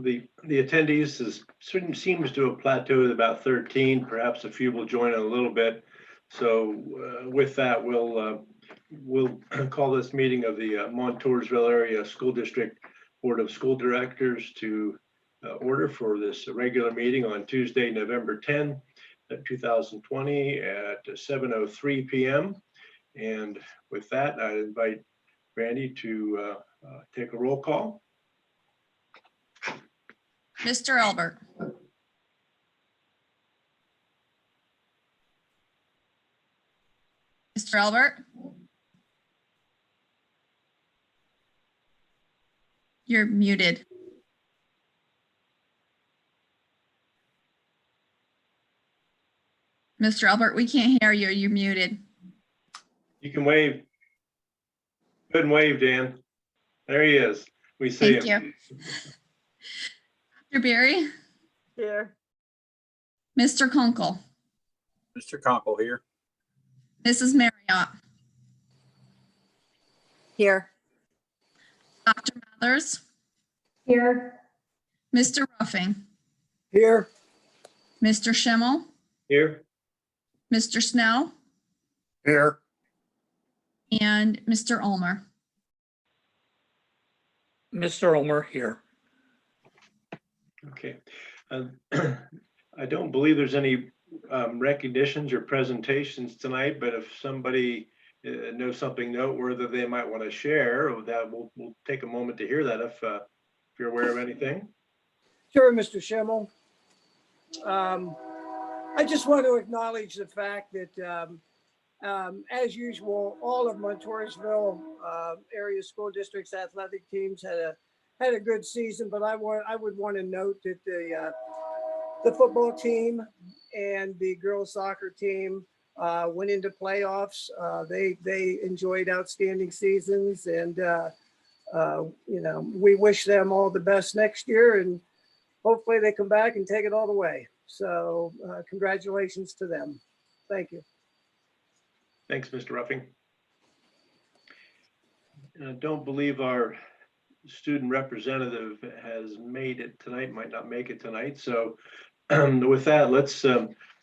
The attendees seems to have plateaued at about 13. Perhaps a few will join in a little bit. So with that, we'll call this meeting of the Montoursville Area School District Board of School Directors to order for this regular meeting on Tuesday, November 10, 2020 at 7:03 p.m. And with that, I invite Randy to take a roll call. Mr. Albert. Mr. Albert. You're muted. Mr. Albert, we can't hear you. You're muted. You can wave. Good and wave, Dan. There he is. We see him. Thank you. Dr. Berry. Here. Mr. Kunkel. Mr. Conkle here. Mrs. Marriott. Here. Dr. Mathers. Here. Mr. Ruffing. Here. Mr. Schimmel. Here. Mr. Snow. Here. And Mr. Ulmer. Mr. Ulmer here. Okay. I don't believe there's any recognitions or presentations tonight, but if somebody knows something noteworthy they might want to share, that we'll take a moment to hear that if you're aware of anything. Sure, Mr. Schimmel. I just want to acknowledge the fact that, as usual, all of Montoursville Area School District's athletic teams had a good season, but I would want to note that the football team and the girls soccer team went into playoffs. They enjoyed outstanding seasons, and we wish them all the best next year, and hopefully they come back and take it all the way. So congratulations to them. Thank you. Thanks, Mr. Ruffing. I don't believe our student representative has made it tonight, might not make it tonight. So with that, let's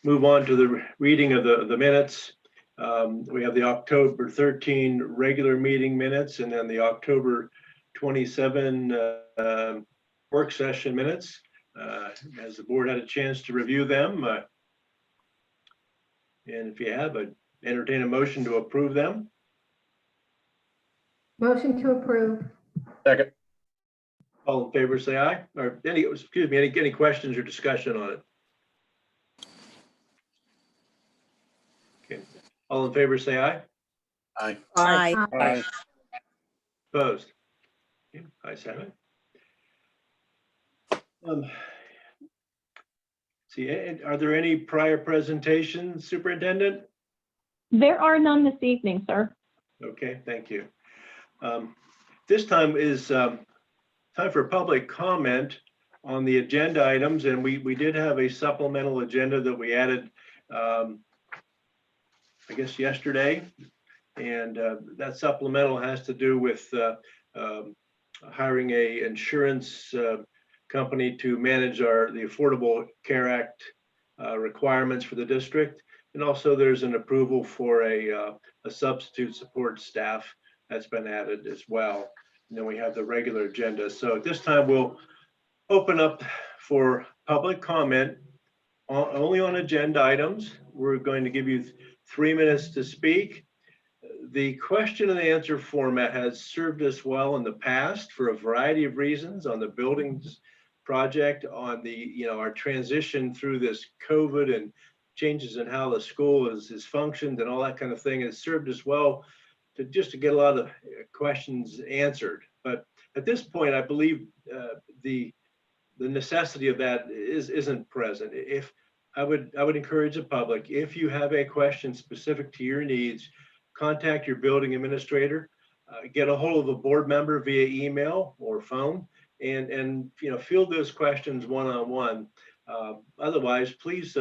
move on to the reading of the minutes. We have the October 13 regular meeting minutes and then the October 27 work session minutes. Has the board had a chance to review them? And if you have, I'd entertain a motion to approve them. Motion to approve. Second. All in favor, say aye. Or any questions or discussion on it? Okay. All in favor, say aye. Aye. Aye. Aye. Opposed? Okay, ayes have it. Are there any prior presentations, Superintendent? There are none this evening, sir. Okay, thank you. This time is time for public comment on the agenda items, and we did have a supplemental agenda that we added, I guess yesterday, and that supplemental has to do with hiring a insurance company to manage the Affordable Care Act requirements for the district. And also there's an approval for a substitute support staff that's been added as well. And then we have the regular agenda. So at this time, we'll open up for public comment only on agenda items. We're going to give you 3 minutes to speak. The question and answer format has served us well in the past for a variety of reasons on the buildings project, on the our transition through this COVID and changes in how the school is functioned and all that kind of thing. Has served us well to get a lot of questions answered. But at this point, I believe the necessity of that isn't present. If I would encourage the public, if you have a question specific to your needs, contact your building administrator, get a hold of a board member via email or phone, and field those questions one-on-one. Otherwise, please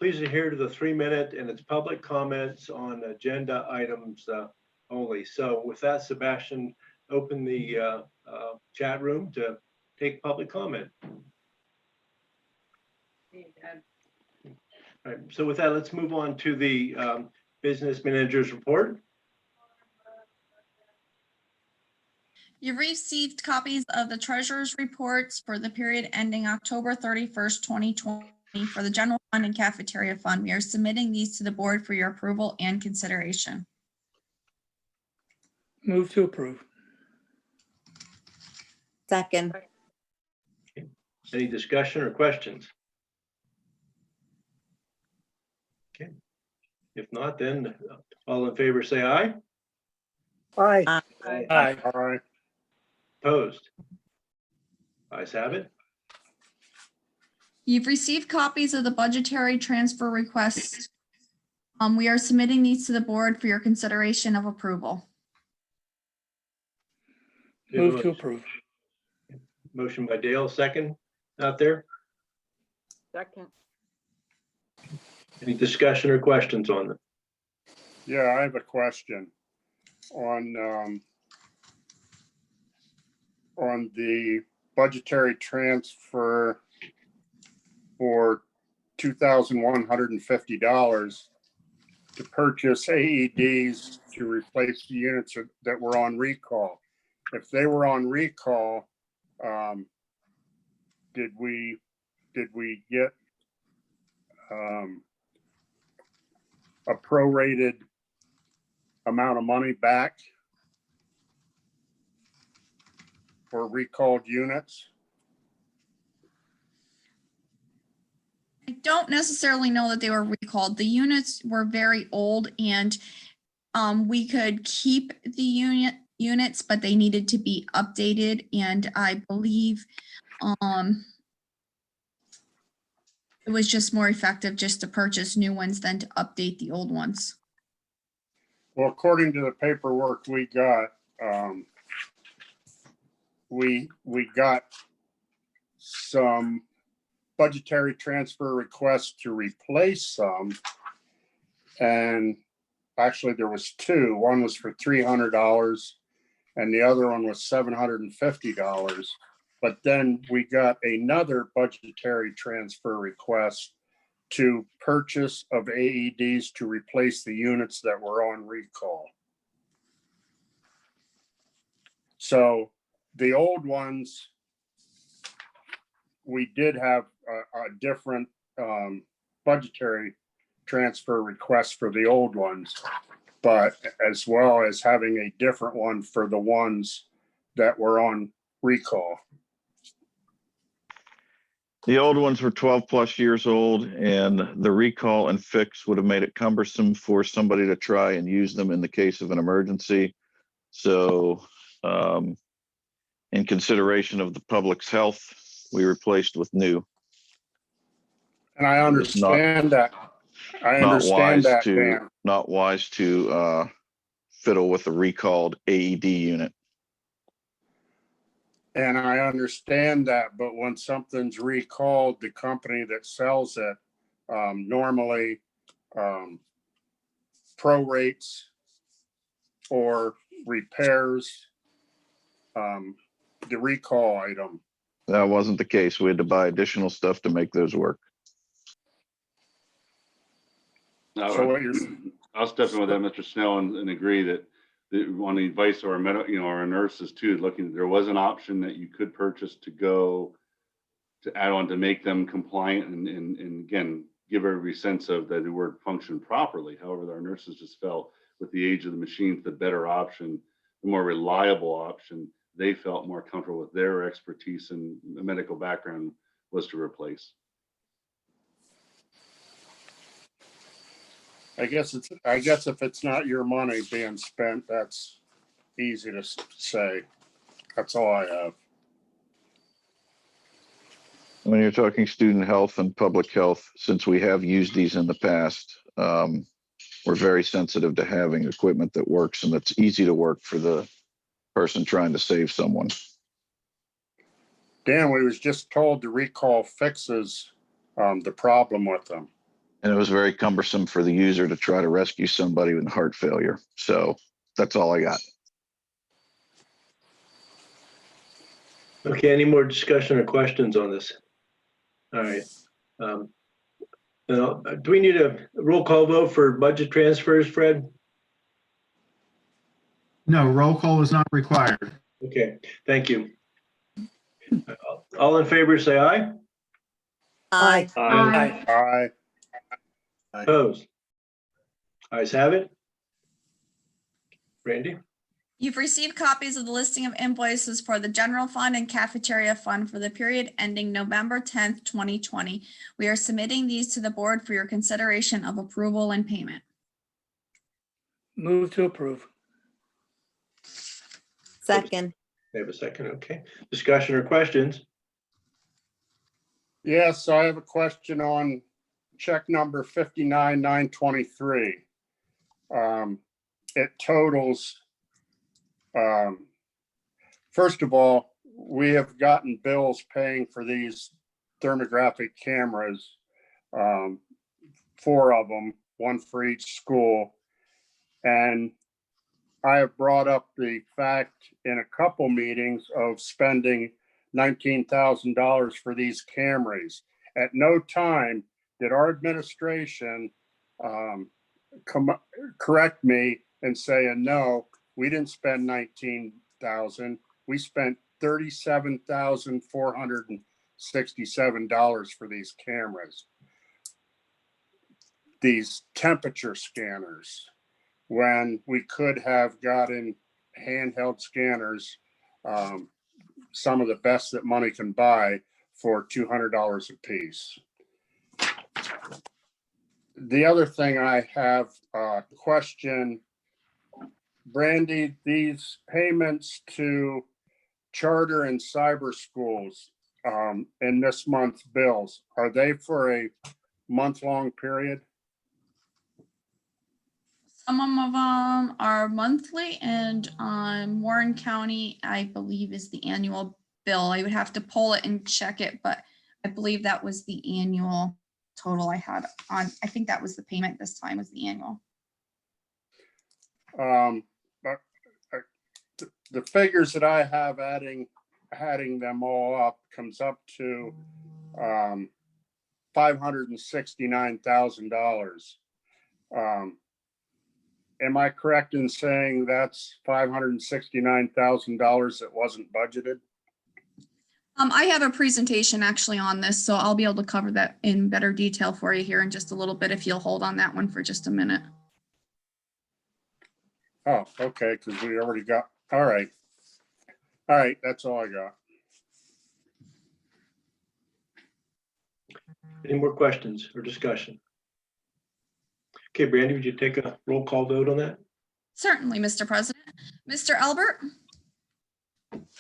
adhere to the 3-minute, and it's public comments on agenda items only. So with that, Sebastian, open the chat room to take public comment? All right, so with that, let's move on to the business manager's report. You've received copies of the treasurer's reports for the period ending October 31st, 2020 for the general fund and cafeteria fund. We are submitting these to the board for your approval and consideration. Move to approve. Second. Any discussion or questions? Okay. If not, then all in favor, say aye. Aye. Aye. Aye. Opposed? Ayes have it. You've received copies of the budgetary transfer requests. We are submitting these to the board for your consideration of approval. Move to approve. Motion by Dale, second out there. Second. Any discussion or questions on them? Yeah, I have a question on the budgetary transfer for $2,150 to purchase AEDs to replace the units that were on recall. If they were on recall, did we get a prorated amount of money back for recalled units? I don't necessarily know that they were recalled. The units were very old and we could keep the units, but they needed to be updated. And I believe it was just more effective just to purchase new ones than to update the old ones. Well, according to the paperwork we got, we got some budgetary transfer requests to replace some. And actually there was two. One was for $300 and the other one was $750. But then we got another budgetary transfer request to purchase of AEDs to replace the units that were on recall. So the old ones, we did have a different budgetary transfer request for the old ones, but as well as having a different one for the ones that were on recall. The old ones were 12 plus years old, and the recall and fix would have made it cumbersome for somebody to try and use them in the case of an emergency. So in consideration of the public's health, we replaced with new. And I understand that. I understand that, Dan. Not wise to fiddle with the recalled AED unit. And I understand that, but when something's recalled, the company that sells it normally prorates or repairs the recall item. That wasn't the case. We had to buy additional stuff to make those work. So what you're, I'll step in with that, Mr. Snell, and agree that on the advice of our nurses too, there was an option that you could purchase to add on to make them compliant and again, give every sense of that it would function properly. However, our nurses just felt with the age of the machines, the better option, the more reliable option, they felt more comfortable with their expertise and medical background was to replace. I guess if it's not your money being spent, that's easy to say. That's all I have. When you're talking student health and public health, since we have used these in the past, we're very sensitive to having equipment that works and that's easy to work for the person trying to save someone. Dan, we was just told the recall fixes the problem with them. And it was very cumbersome for the user to try to rescue somebody with heart failure. So that's all I got. Okay, any more discussion or questions on this? All right. Do we need a roll call vote for budget transfers, Fred? No, roll call is not required. Okay, thank you. All in favor, say aye. Aye. Aye. Aye. Opposed? Ayes have it. Brandy? You've received copies of the listing of invoices for the general fund and cafeteria fund for the period ending November 10th, 2020. We are submitting these to the board for your consideration of approval and payment. Move to approve. Second. We have a second, okay. Discussion or questions? Yes, I have a question on check number 59,923. It totals, first of all, we have gotten bills paying for these thermographic cameras, 4 of them, 1 for each school. And I have brought up the fact in a couple meetings of spending $19,000 for these cameras. At no time did our administration correct me and say, no, we didn't spend 19,000. We spent $37,467 for these cameras. These temperature scanners, when we could have gotten handheld scanners, some of the best that money can buy, for $200 a piece. The other thing I have a question, Brandy, these payments to charter and cyber schools in this month's bills, are they for a month-long period? Some of them are monthly, and Warren County, I believe, is the annual bill. I would have to pull it and check it, but I believe that was the annual total I had on. I think that was the payment this time, was the annual. But the figures that I have adding them all up comes up to $569,000. Am I correct in saying that's $569,000 that wasn't budgeted? I have a presentation actually on this, so I'll be able to cover that in better detail for you here in just a little bit if you'll hold on that one for just a minute. Oh, okay, because we already got, all right. All right, that's all I got. Any more questions or discussion? Okay, Brandy, would you take a roll call vote on that? Certainly, Mr. President. Mr. Albert,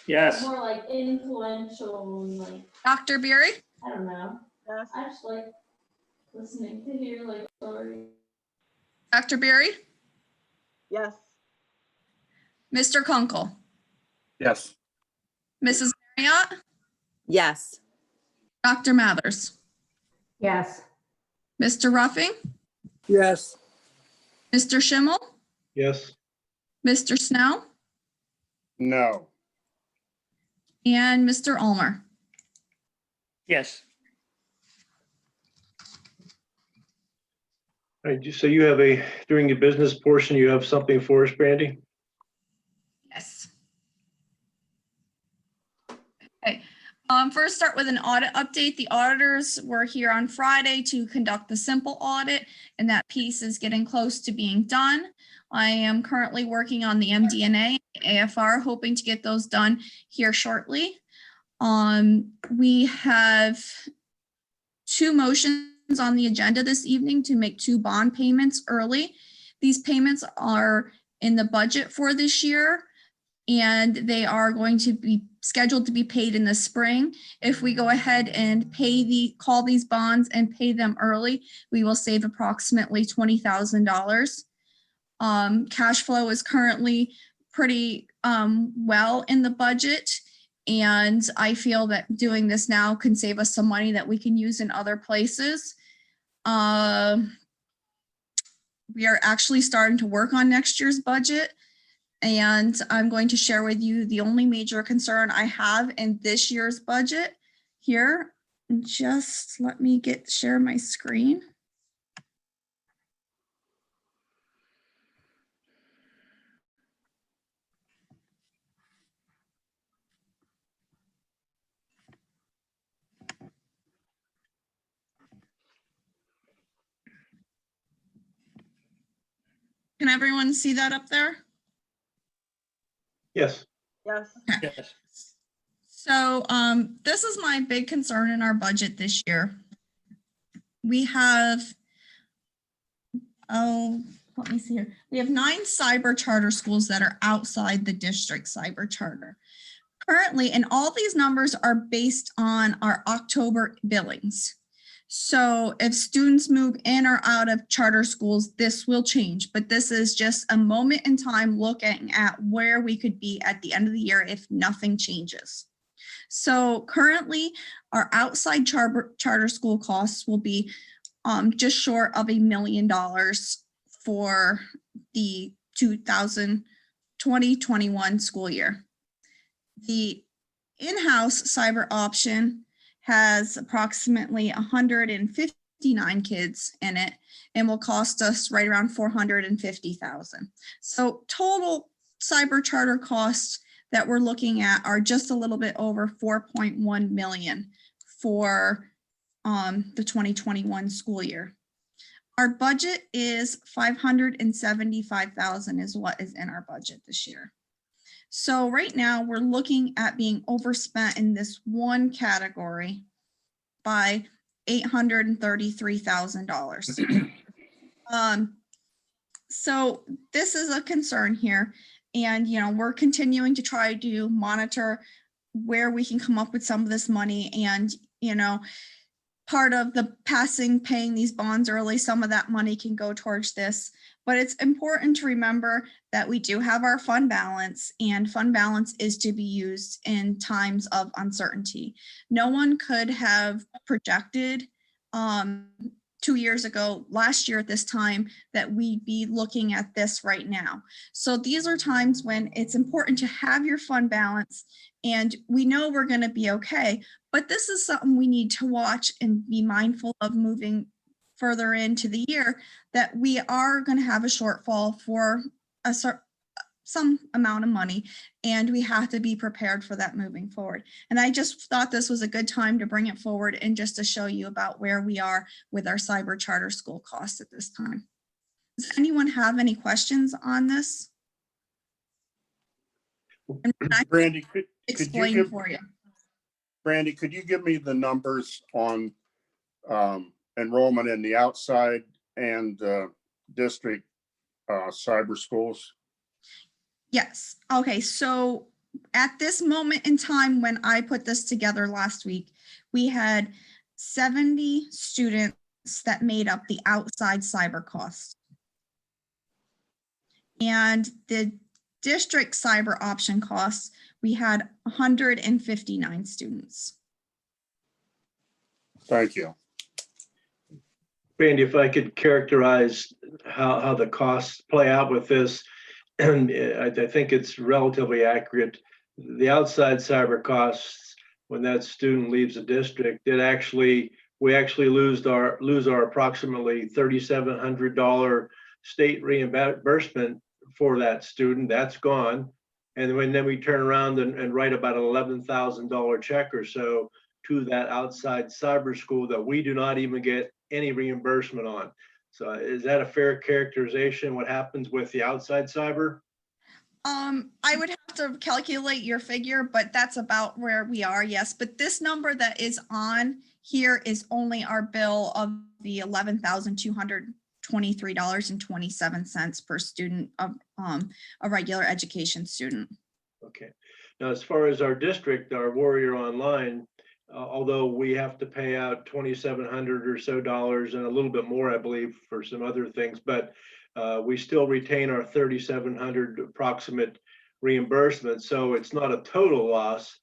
Yes. More like influential and like, Dr. Beery, I don't know. Yes. I just like listening to hear like stories. Dr. Beery, Yes. Mr. Kunkel, Yes. Mrs. Marriott, Yes. Dr. Mathers, Yes. Mr. Ruffing, Yes. Mr. Schimmel, Yes. Mr. Snell, No. and Mr. Ulmer. Yes. All right, so you have during the business portion, you have something for us, Brandy? Yes. Okay. First, start with an audit update. The auditors were here on Friday to conduct the simple audit, and that piece is getting close to being done. I am currently working on the MD&A, AFR, hoping to get those done here shortly. We have 2 motions on the agenda this evening to make 2 bond payments early. These payments are in the budget for this year, and they are going to be scheduled to be paid in the spring. If we go ahead and call these bonds and pay them early, we will save approximately $20,000. Cash flow is currently pretty well in the budget, and I feel that doing this now can save us some money that we can use in other places. We are actually starting to work on next year's budget. And I'm going to share with you the only major concern I have in this year's budget here. Just let me share my screen. Can everyone see that up there? Yes. Yes. Yes. So this is my big concern in our budget this year. We have, let me see here. We have 9 cyber charter schools that are outside the district cyber charter. Currently, and all these numbers are based on our October billings. So if students move in or out of charter schools, this will change, but this is just a moment in time looking at where we could be at the end of the year if nothing changes. So currently, our outside charter school costs will be just short of $1 million for the 2020-21 school year. The in-house cyber option has approximately 159 kids in it and will cost us right around $450,000. So total cyber charter costs that we're looking at are just a little bit over 4.1 million for the 2021 school year. Our budget is 575,000 is what is in our budget this year. So right now we're looking at being overspent in this one category by $833,000. So this is a concern here. And, we're continuing to try to monitor where we can come up with some of this money. And, part of the paying these bonds early, some of that money can go towards this. But it's important to remember that we do have our fund balance, and fund balance is to be used in times of uncertainty. No one could have projected 2 years ago, last year at this time, that we'd be looking at this right now. So these are times when it's important to have your fund balance, and we know we're going to be okay. But this is something we need to watch and be mindful of moving further into the year, that we are going to have a shortfall for some amount of money, and we have to be prepared for that moving forward. And I just thought this was a good time to bring it forward and just to show you about where we are with our cyber charter school costs at this time. Does anyone have any questions on this? And I can Brandy, could you explain give, for you. Brandy, could you give me the numbers on enrollment in the outside and district cyber schools? Yes. Okay. So at this moment in time, when I put this together last week, we had 70 students that made up the outside cyber cost. And the district cyber option costs, we had 159 students. Thank you. Randy, if I could characterize how the costs play out with this, and I think it's relatively accurate. The outside cyber costs, when that student leaves the district, we actually lose our approximately $3,700 state reimbursement for that student. That's gone. And then we turn around and write about an $11,000 check or so to that outside cyber school that we do not even get any reimbursement on. So is that a fair characterization, what happens with the outside cyber? I would have to calculate your figure, but that's about where we are, yes. But this number that is on here is only our bill of the $11,223.27 per student of a regular education student. Okay. Now, as far as our district, our Warrior Online, although we have to pay out $2,700 or so dollars and a little bit more, I believe, for some other things, but we still retain our $3,700 approximate reimbursement. So it's not a total loss.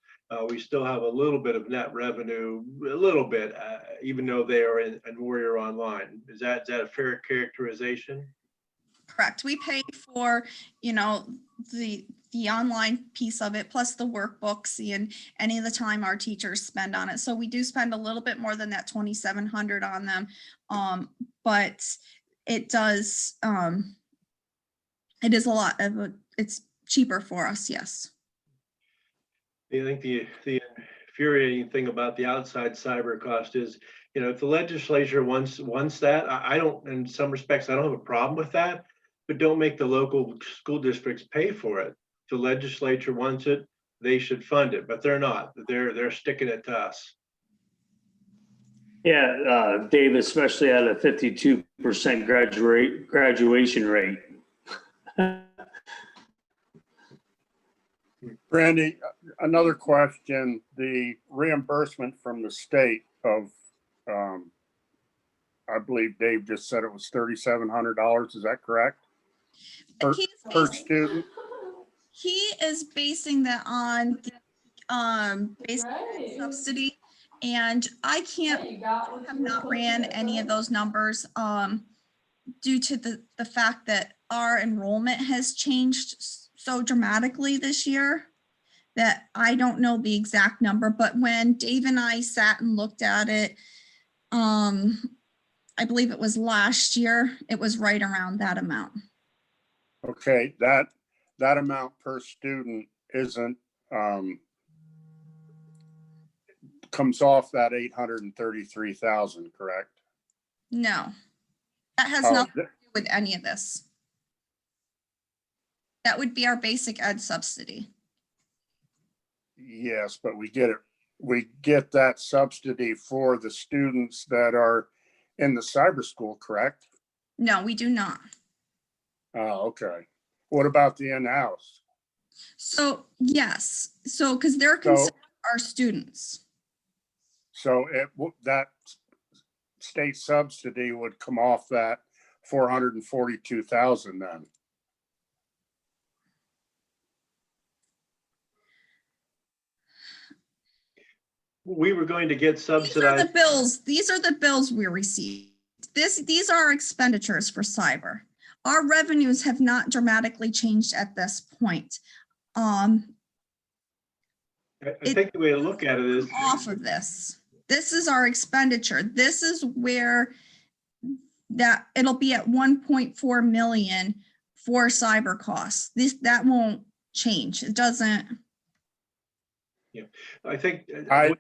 We still have a little bit of net revenue, a little bit, even though they are in Warrior Online. Is that a fair characterization? Correct. We pay for, the online piece of it, plus the workbooks and any of the time our teachers spend on it. So we do spend a little bit more than that 2,700 on them. But it does, it is a lot of, it's cheaper for us. Yes. I think the infuriating thing about the outside cyber cost is, if the legislature wants that, I don't, in some respects, I don't have a problem with that, but don't make the local school districts pay for it. If the legislature wants it, they should fund it, but they're not. They're sticking it to us. Yeah, Dave, especially at a 52% graduation rate. Brandy, another question, the reimbursement from the state of, I believe Dave just said it was $3,700. Is that correct? Per student? He is basing that on the basic Right. subsidy, and I have not ran any of those numbers due to the fact that our enrollment has changed so dramatically this year that I don't know the exact number. But when Dave and I sat and looked at it, I believe it was last year, it was right around that amount. Okay, that amount per student isn't, comes off that 833,000, correct? No, that has Oh, nothing to do with any of this. That would be our basic ed subsidy. Yes, but we get that subsidy for the students that are in the cyber school, correct? No, we do not. Oh, okay. What about the in-house? So yes, so because they're So, considered our students. so that state subsidy would come off that 442,000 then. We were going to get These are subsidized. the bills. These are the bills we received. These are our expenditures for cyber. Our revenues have not dramatically changed at this point. I think the way to look at it is Off of this. This is our expenditure. This is where that it'll be at 1.4 million for cyber costs. That won't change. It doesn't. I think the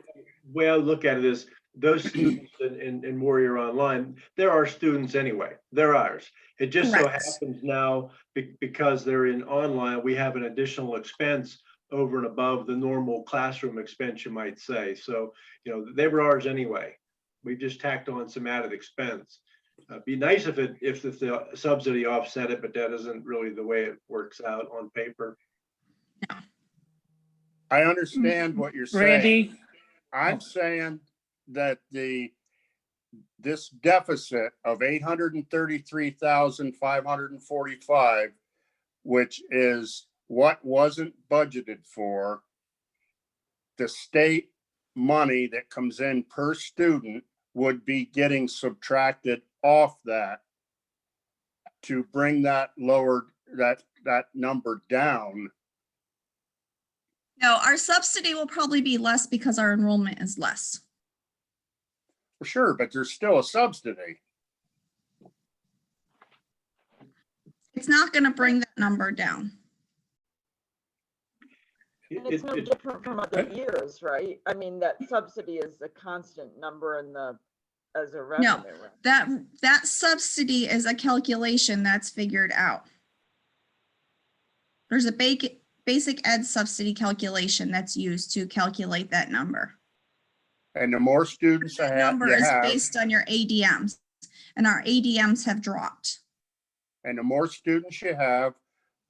way I look at it is those students in Warrior Online, they're our students anyway. They're ours. It just so Correct. happens now because they're in online, we have an additional expense over and above the normal classroom expense, you might say. So, they were ours anyway. We just tacked on some added expense. Be nice if the subsidy offset it, but that isn't really the way it works out on paper. I understand what you're saying. Randy? I'm saying that this deficit of 833,545, which is what wasn't budgeted for, the state money that comes in per student would be getting subtracted off that to bring that that number down. No, our subsidy will probably be less because our enrollment is less. For sure, but there's still a subsidy. It's not going to bring that number down. And it's no different from other years, right? I mean, that subsidy is a constant number as a revenue. No, that subsidy is a calculation that's figured out. There's a basic ed subsidy calculation that's used to calculate that number. And the more students That number is based on your ADMs, and our ADMs have dropped. and the more students you have,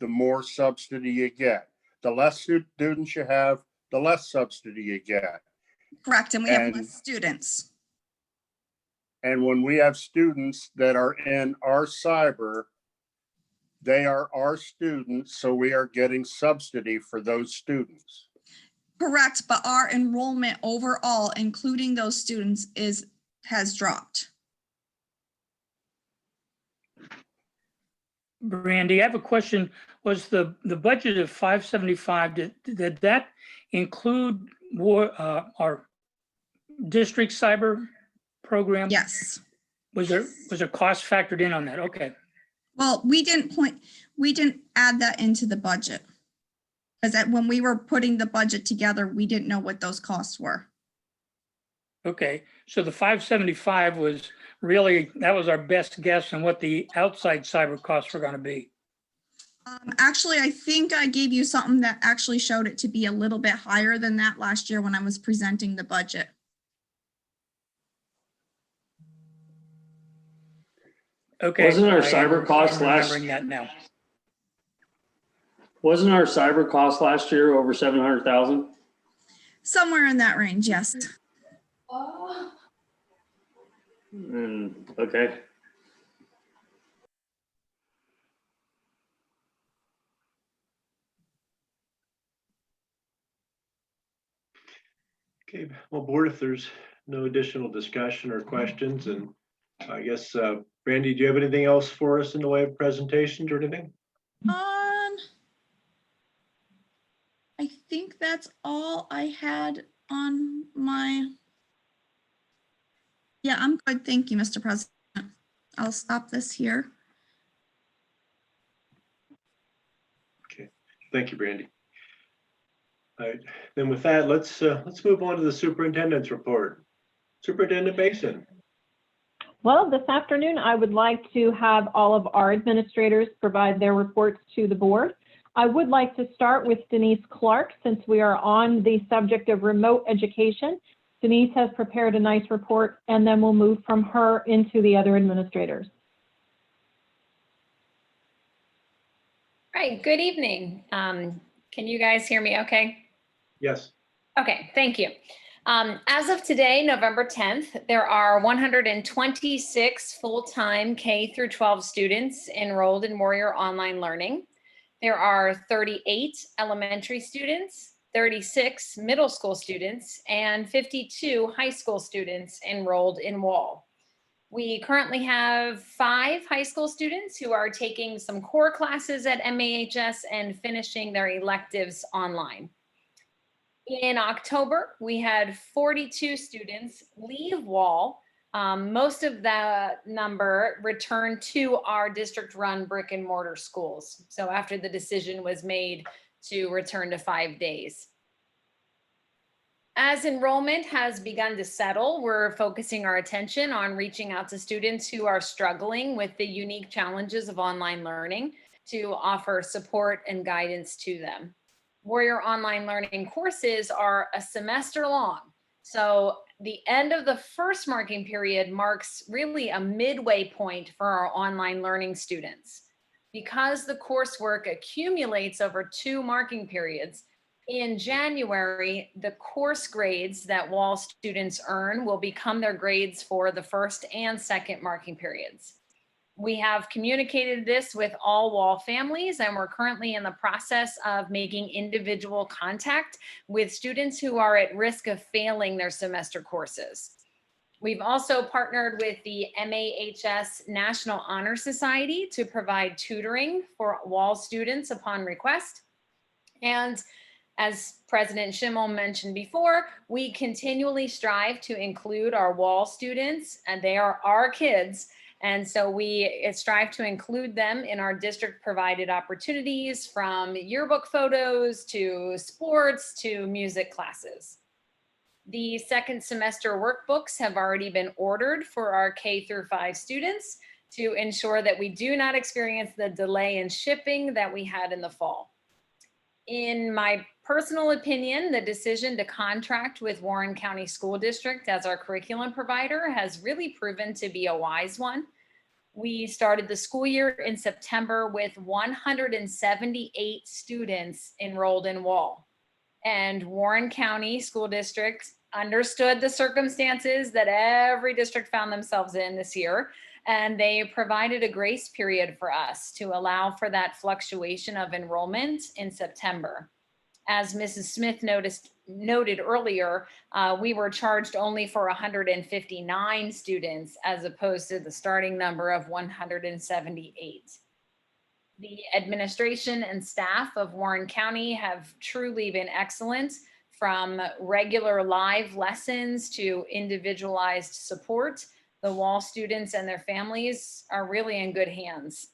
the more subsidy you get. The less students you have, the less subsidy you get. Correct, and we have less students. And when we have students that are in our cyber, they are our students, so we are getting subsidy for those students. Correct, but our enrollment overall, including those students, has dropped. Brandy, I have a question. Was the budget of 575, did that include our district cyber program? Yes. Was there cost factored in on that? Okay. Well, we didn't add that into the budget. Because when we were putting the budget together, we didn't know what those costs were. Okay. So the 575 was really, that was our best guess on what the outside cyber costs were going to be. Actually, I think I gave you something that actually showed it to be a little bit higher than that last year when I was presenting the budget. Okay. Wasn't our I cyber am cost remembering that now. Wasn't our cyber cost last year over 700,000? Somewhere in that range, yes. Oh. Okay. Okay, well, board, if there's no additional discussion or questions, and I guess, Brandy, do you have anything else for us in the way of presentations or anything? I think that's all I had on my. Yeah, I'm good. Thank you, Mr. President. I'll stop this here. Okay, thank you, Brandy. All right, then with that, let's move on to the superintendent's report. Superintendent Basin. Well, this afternoon, I would like to have all of our administrators provide their reports to the board. I would like to start with Denise Clark, since we are on the subject of remote education. Denise has prepared a nice report, and then we'll move from her into the other administrators. Right, good evening. Can you guys hear me okay? Yes. Okay, thank you. As of today, November 10th, there are 126 full-time K through 12 students enrolled in Warrior Online Learning. There are 38 elementary students, 36 middle school students, and 52 high school students enrolled in WAL. We currently have 5 high school students who are taking some core classes at MAHS and finishing their electives online. In October, we had 42 students leave WAL. Most of that number returned to our district-run brick and mortar schools. So after the decision was made to return to 5 days. As enrollment has begun to settle, we're focusing our attention on reaching out to students who are struggling with the unique challenges of online learning to offer support and guidance to them. Warrior Online Learning courses are a semester long. So the end of the first marking period marks really a midway point for our online learning students. Because the coursework accumulates over 2 marking periods, in January, the course grades that WAL students earn will become their grades for the first and second marking periods. We have communicated this with all WAL families, and we're currently in the process of making individual contact with students who are at risk of failing their semester courses. We've also partnered with the MAHS National Honor Society to provide tutoring for WAL students upon request. And as President Schimmel mentioned before, we continually strive to include our WAL students, and they are our kids. And so we strive to include them in our district provided opportunities, from yearbook photos to sports to music classes. The second semester workbooks have already been ordered for our K through 5 students to ensure that we do not experience the delay in shipping that we had in the fall. In my personal opinion, the decision to contract with Warren County School District as our curriculum provider has really proven to be a wise one. We started the school year in September with 178 students enrolled in WAL. And Warren County School District understood the circumstances that every district found themselves in this year, and they provided a grace period for us to allow for that fluctuation of enrollment in September. As Mrs. Smith noted earlier, we were charged only for 159 students as opposed to the starting number of 178. The administration and staff of Warren County have truly been excellent, from regular live lessons to individualized support. The WAL students and their families are really in good hands.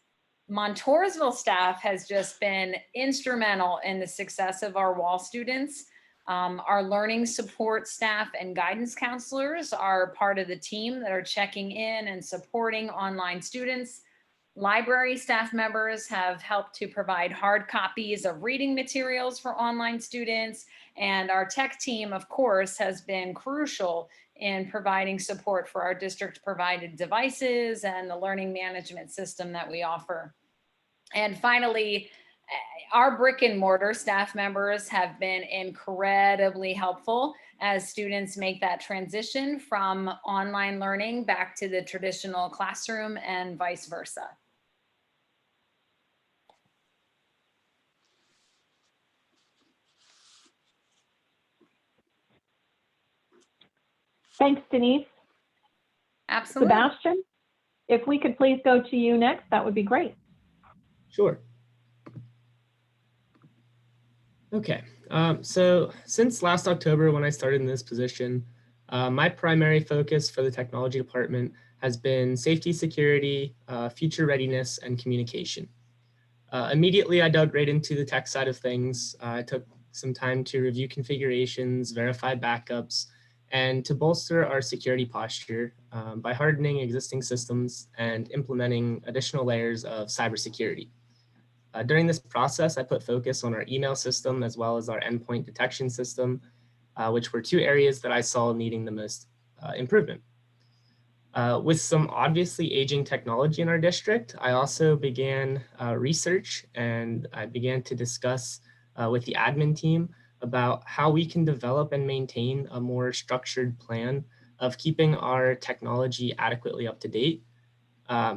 Montoursville staff has just been instrumental in the success of our WAL students. Our learning support staff and guidance counselors are part of the team that are checking in and supporting online students. Library staff members have helped to provide hard copies of reading materials for online students. And our tech team, of course, has been crucial in providing support for our district provided devices and the learning management system that we offer. And finally, our brick and mortar staff members have been incredibly helpful as students make that transition from online learning back to the traditional classroom and vice versa. Thanks, Denise. Absolutely. Sebastian, if we could please go to you next, that would be great. Sure. Okay, so since last October when I started in this position, my primary focus for the technology department has been safety, security, future readiness, and communication. Immediately, I dug right into the tech side of things. I took some time to review configurations, verify backups, and to bolster our security posture by hardening existing systems and implementing additional layers of cybersecurity. During this process, I put focus on our email system as well as our endpoint detection system, which were two areas that I saw needing the most improvement. With some obviously aging technology in our district, I also began research, and I began to discuss with the admin team about how we can develop and maintain a more structured plan of keeping our technology adequately up to date.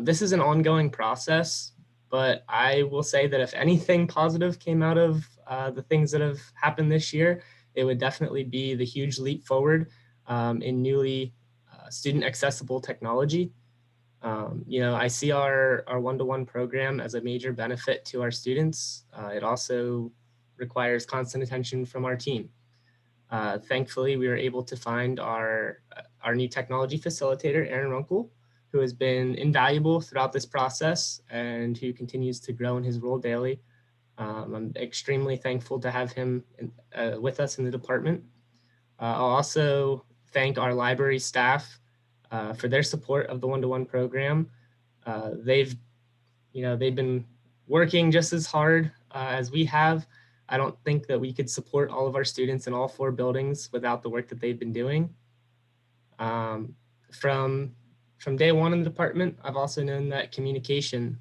This is an ongoing process, but I will say that if anything positive came out of the things that have happened this year, it would definitely be the huge leap forward in newly student accessible technology. I see our one-to-one program as a major benefit to our students. It also requires constant attention from our team. Thankfully, we were able to find our new technology facilitator, Aaron Runkle, who has been invaluable throughout this process and who continues to grow in his role daily. I'm extremely thankful to have him with us in the department. I'll also thank our library staff for their support of the one-to-one program. They've been working just as hard as we have. I don't think that we could support all of our students in all 4 buildings without the work that they've been doing. From day one in the department, I've also known that communication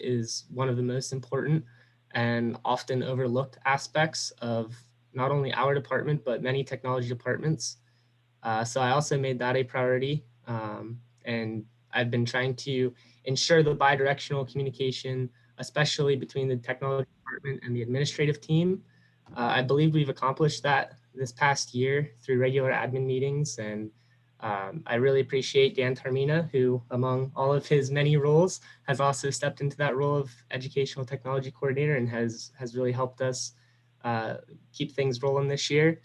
is one of the most important and often overlooked aspects of not only our department, but many technology departments. So I also made that a priority. And I've been trying to ensure the bi-directional communication, especially between the technology department and the administrative team. I believe we've accomplished that this past year through regular admin meetings. And I really appreciate Dan Taormina, who among all of his many roles has also stepped into that role of educational technology coordinator and has really helped us keep things rolling this year.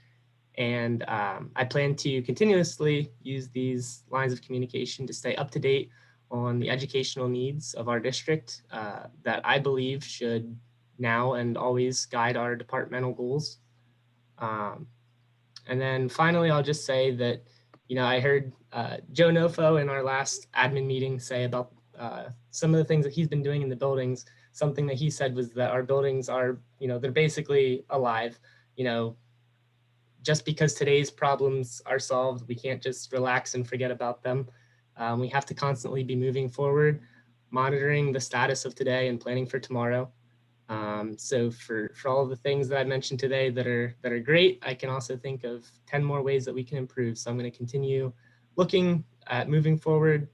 And I plan to continuously use these lines of communication to stay up to date on the educational needs of our district that I believe should now and always guide our departmental goals. And then finally, I'll just say that, I heard Joe Nofo in our last admin meeting say about some of the things that he's been doing in the buildings. Something that he said was that our buildings are, they're basically alive. Just because today's problems are solved, we can't just relax and forget about them. We have to constantly be moving forward, monitoring the status of today and planning for tomorrow. So for all of the things that I mentioned today that are great, I can also think of 10 more ways that we can improve. So I'm going to continue looking at moving forward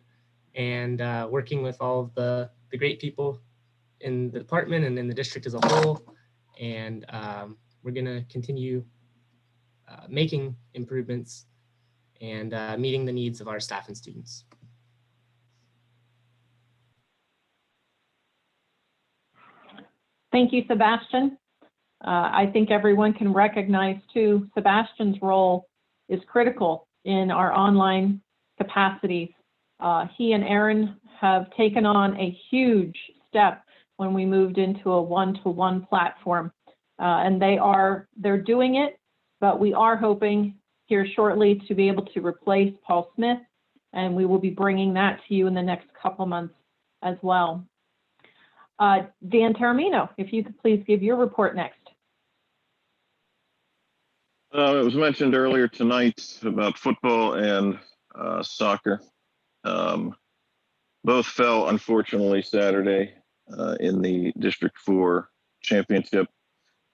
and working with all of the great people in the department and in the district as a whole. And we're going to continue making improvements and meeting the needs of our staff and students. Thank you, Sebastian. I think everyone can recognize too, Sebastian's role is critical in our online capacities. He and Aaron have taken on a huge step when we moved into a one-to-one platform. And they're doing it, but we are hoping here shortly to be able to replace Paul Smith, and we will be bringing that to you in the next couple months as well. Dan Taormina, if you could please give your report next. It was mentioned earlier tonight about football and soccer. Both fell, unfortunately, Saturday in the District 4 championship.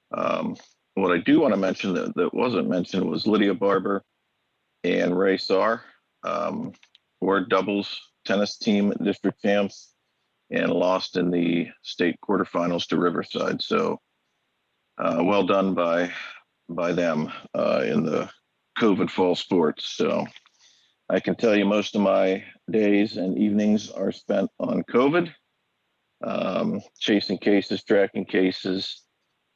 What I do want to mention that wasn't mentioned was Lydia Barber and Ray Sarr were doubles tennis team district champs and lost in the state quarterfinals to Riverside. So well done by them in the COVID fall sports. So I can tell you most of my days and evenings are spent on COVID, chasing cases, tracking cases,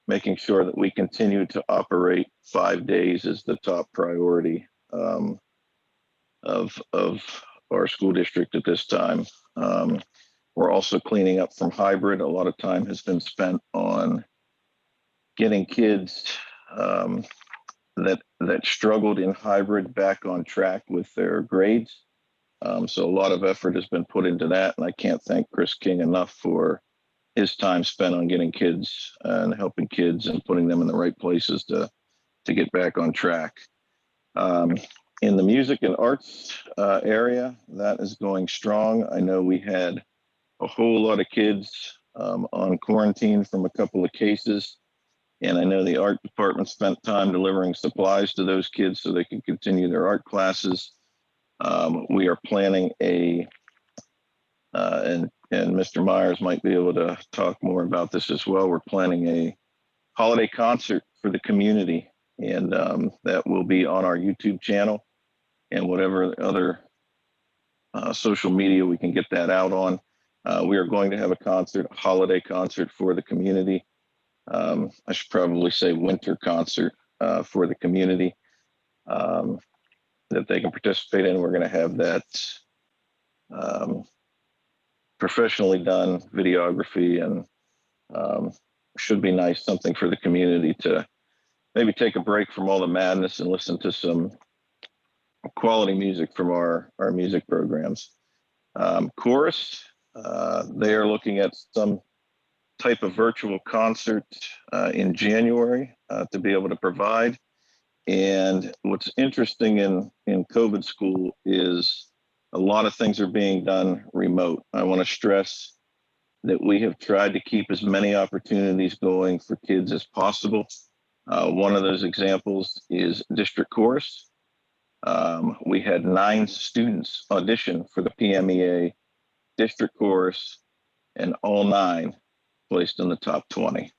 making sure that we continue to operate 5 days is the top priority of our school district at this time. We're also cleaning up from hybrid. A lot of time has been spent on getting kids that struggled in hybrid back on track with their grades. So a lot of effort has been put into that, and I can't thank Chris King enough for his time spent on getting kids and helping kids and putting them in the right places to get back on track. In the music and arts area, that is going strong. I know we had a whole lot of kids on quarantine from a couple of cases. And I know the art department spent time delivering supplies to those kids so they can continue their art classes. We are planning and Mr. Myers might be able to talk more about this as well. We're planning a holiday concert for the community, and that will be on our YouTube channel and whatever other social media we can get that out on. We are going to have a holiday concert for the community. I should probably say winter concert for the community that they can participate in. We're going to have that professionally done videography, and should be nice, something for the community to maybe take a break from all the madness and listen to some quality music from our music programs. Chorus, they are looking at some type of virtual concert in January to be able to provide. And what's interesting in COVID school is a lot of things are being done remote. I want to stress that we have tried to keep as many opportunities going for kids as possible. One of those examples is district chorus. We had 9 students audition for the PMEA district chorus, and all 9 placed in the top 20.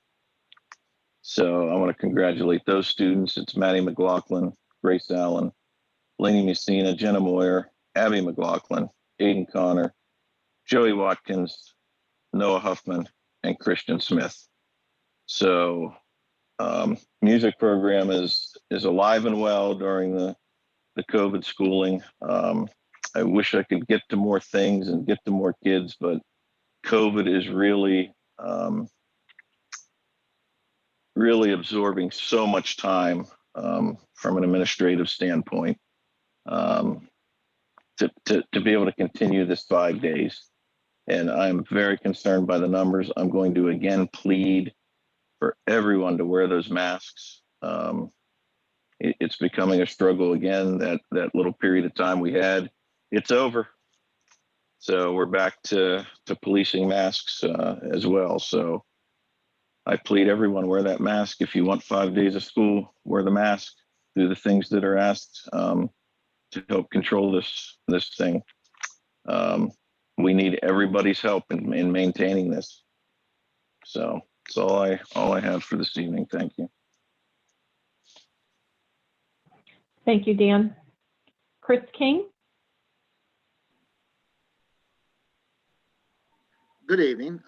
So I want to congratulate those students. It's Maddie McLaughlin, Grace Allen, Lainey Messina, Jenna Moyer, Abby McLaughlin, Aiden Connor, Joey Watkins, Noah Huffman, and Christian Smith. So music program is alive and well during the COVID schooling. I wish I could get to more things and get to more kids, but COVID is really absorbing so much time from an administrative standpoint to be able to continue this 5 days. And I'm very concerned by the numbers. I'm going to again plead for everyone to wear those masks. It's becoming a struggle again. That little period of time we had, it's over. So we're back to policing masks as well. So I plead everyone, wear that mask. If you want 5 days of school, wear the mask, do the things that are asked to help control this thing. We need everybody's help in maintaining this. So that's all I have for this evening. Thank you. Thank you, Dan. Chris King. Good evening.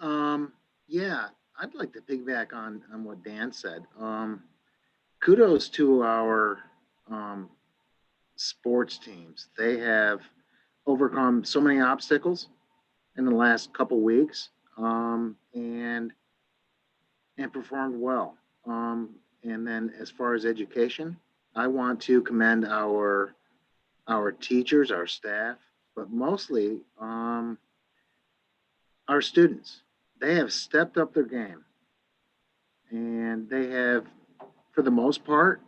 Yeah, I'd like to piggyback on what Dan said. Kudos to our sports teams. They have overcome so many obstacles in the last couple weeks, and performed well. And then as far as education, I want to commend our teachers, our staff, but mostly our students. They have stepped up their game, and they have, for the most part,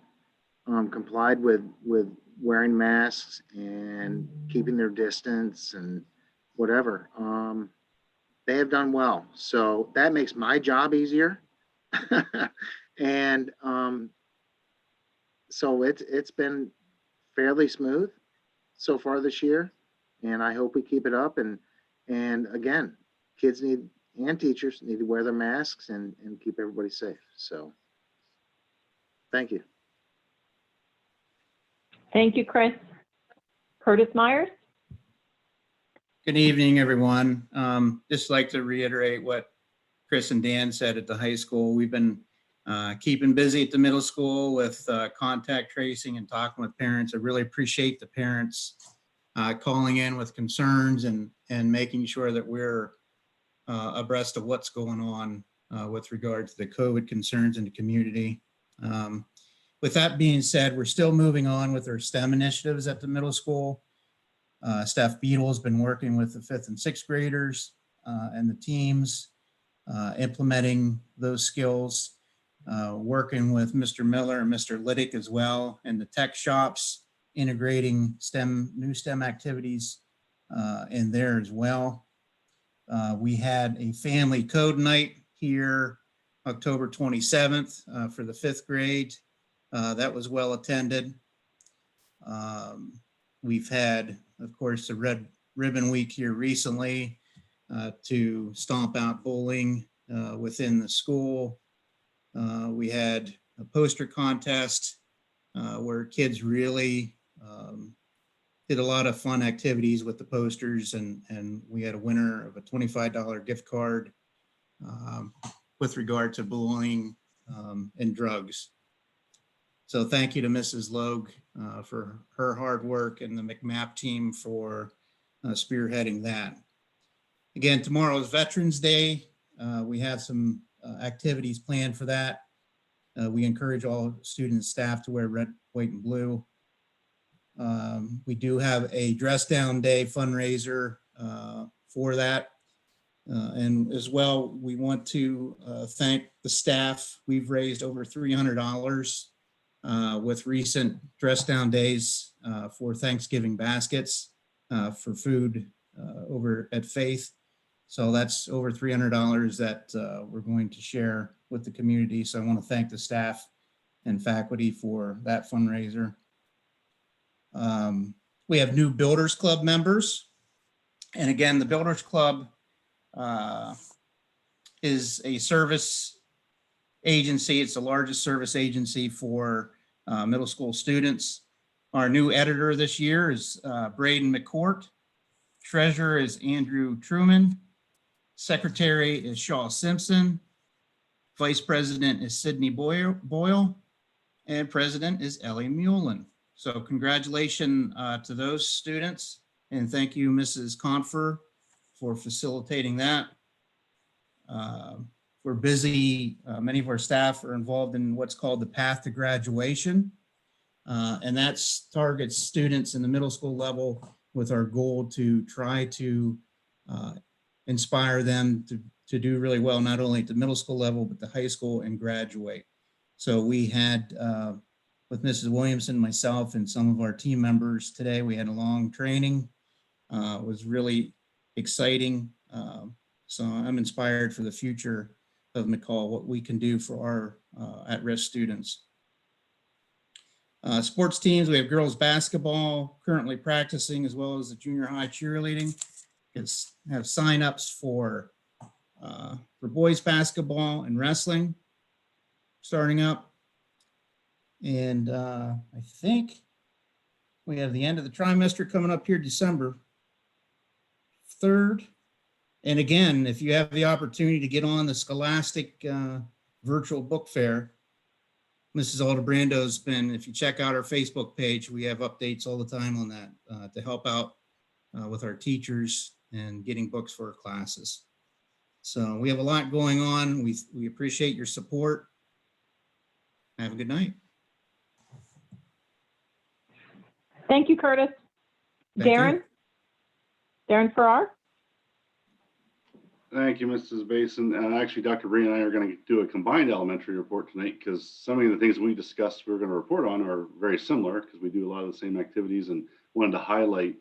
complied with wearing masks and keeping their distance and whatever. They have done well, so that makes my job easier. And so it's been fairly smooth so far this year, and I hope we keep it up. And again, kids and teachers need to wear their masks and keep everybody safe. So thank you. Thank you, Chris. Curtis Myers? Good evening, everyone. Just like to reiterate what Chris and Dan said at the high school. We've been keeping busy at the middle school with contact tracing and talking with parents. I really appreciate the parents calling in with concerns and making sure that we're abreast of what's going on with regard to the COVID concerns in the community. With that being said, we're still moving on with our STEM initiatives at the middle school. Steph Beadle has been working with the 5th and 6th graders and the teams, implementing those skills, working with Mr. Miller and Mr. Liddick as well, and the tech shops, integrating new STEM activities in there as well. We had a family code night here October 27th for the 5th grade. That was well attended. We've had, of course, the Red Ribbon Week here recently to stomp out bullying within the school. We had a poster contest where kids really did a lot of fun activities with the posters, and we had a winner of a $25 gift card with regard to bullying and drugs. So thank you to Mrs. Logue for her hard work and the McMap team for spearheading that. Again, tomorrow is Veterans Day. We have some activities planned for that. We encourage all students and staff to wear red, white, and blue. We do have a dress down day fundraiser for that. And as well, we want to thank the staff. We've raised over $300 with recent dress down days for Thanksgiving baskets for food over at Faith. So that's over $300 that we're going to share with the community. So I want to thank the staff and faculty for that fundraiser. We have new Builders Club members. And again, the Builders Club is a service agency. It's the largest service agency for middle school students. Our new editor this year is Braden McCourt. Treasurer is Andrew Truman. Secretary is Shaw Simpson. Vice President is Sydney Boyle. And President is Ellie Mullen. So congratulations to those students. And thank you, Mrs. Confer, for facilitating that. We're busy. Many of our staff are involved in what's called the Path to Graduation. And that targets students in the middle school level with our goal to try to inspire them to do really well, not only at the middle school level, but the high school and graduate. So we had, with Mrs. Williamson, myself, and some of our team members today, we had a long training. It was really exciting. So I'm inspired for the future of McCall, what we can do for our at-risk students. Sports teams, we have girls basketball currently practicing, as well as the junior high cheerleading. Have signups for boys basketball and wrestling starting up. And I think we have the end of the trimester coming up here December 3rd. And again, if you have the opportunity to get on the Scholastic virtual book fair, Mrs. Aldebrando's been, if you check out our Facebook page, we have updates all the time on that to help out with our teachers and getting books for our classes. So we have a lot going on. We appreciate your support. Have a good night. Thank you, Curtis. Thank you. Darrin Ferra. Thank you, Mrs. Basin. Actually, Dr. Breon and I are going to do a combined elementary report tonight because some of the things we discussed we're going to report on are very similar because we do a lot of the same activities, and wanted to highlight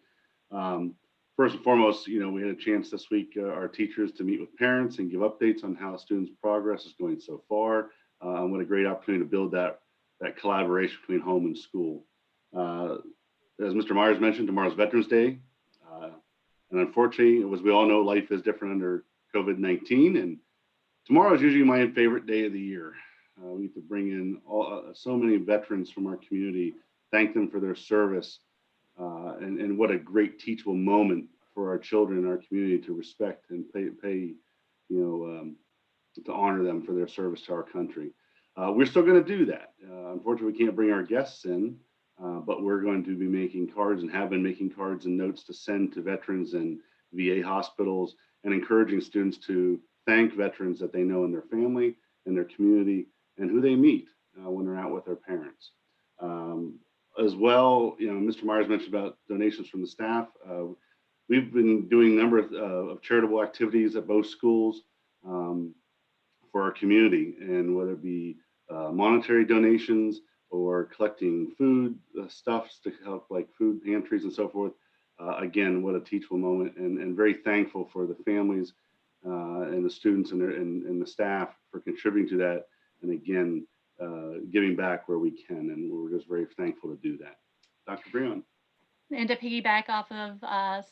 first and foremost, we had a chance this week, our teachers, to meet with parents and give updates on how students' progress is going so far. What a great opportunity to build that collaboration between home and school. As Mr. Myers mentioned, tomorrow's Veterans Day. And unfortunately, as we all know, life is different under COVID-19. And tomorrow is usually my favorite day of the year. We get to bring in so many veterans from our community, thank them for their service, and what a great teachable moment for our children in our community to respect and pay to honor them for their service to our country. We're still going to do that. Unfortunately, we can't bring our guests in, but we're going to be making cards and have been making cards and notes to send to veterans and VA hospitals, and encouraging students to thank veterans that they know in their family and their community and who they meet when they're out with their parents. As well, Mr. Myers mentioned about donations from the staff. We've been doing a number of charitable activities at both schools for our community, and whether it be monetary donations or collecting food stuffs to help, like food pantries and so forth. Again, what a teachable moment, and very thankful for the families and the students and the staff for contributing to that. And again, giving back where we can, and we're just very thankful to do that. Dr. Breon. And to piggyback off of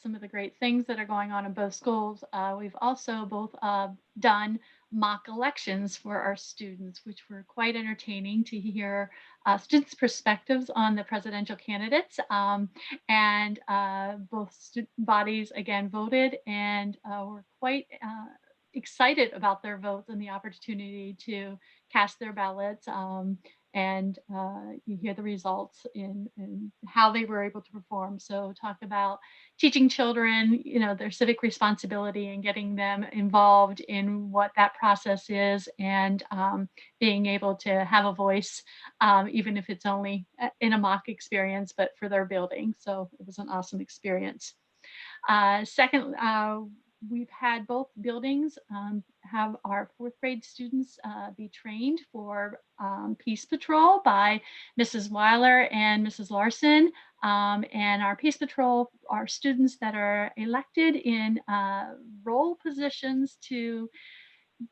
some of the great things that are going on in both schools, we've also both done mock elections for our students, which were quite entertaining to hear students' perspectives on the presidential candidates. And both student bodies again voted, and were quite excited about their votes and the opportunity to cast their ballots. And you hear the results in how they were able to perform. So talk about teaching children, their civic responsibility and getting them involved in what that process is, and being able to have a voice, even if it's only in a mock experience, but for their building. So it was an awesome experience. Second, we've had both buildings have our 4th grade students be trained for Peace Patrol by Mrs. Weiler and Mrs. Larson. And our Peace Patrol are students that are elected in role positions to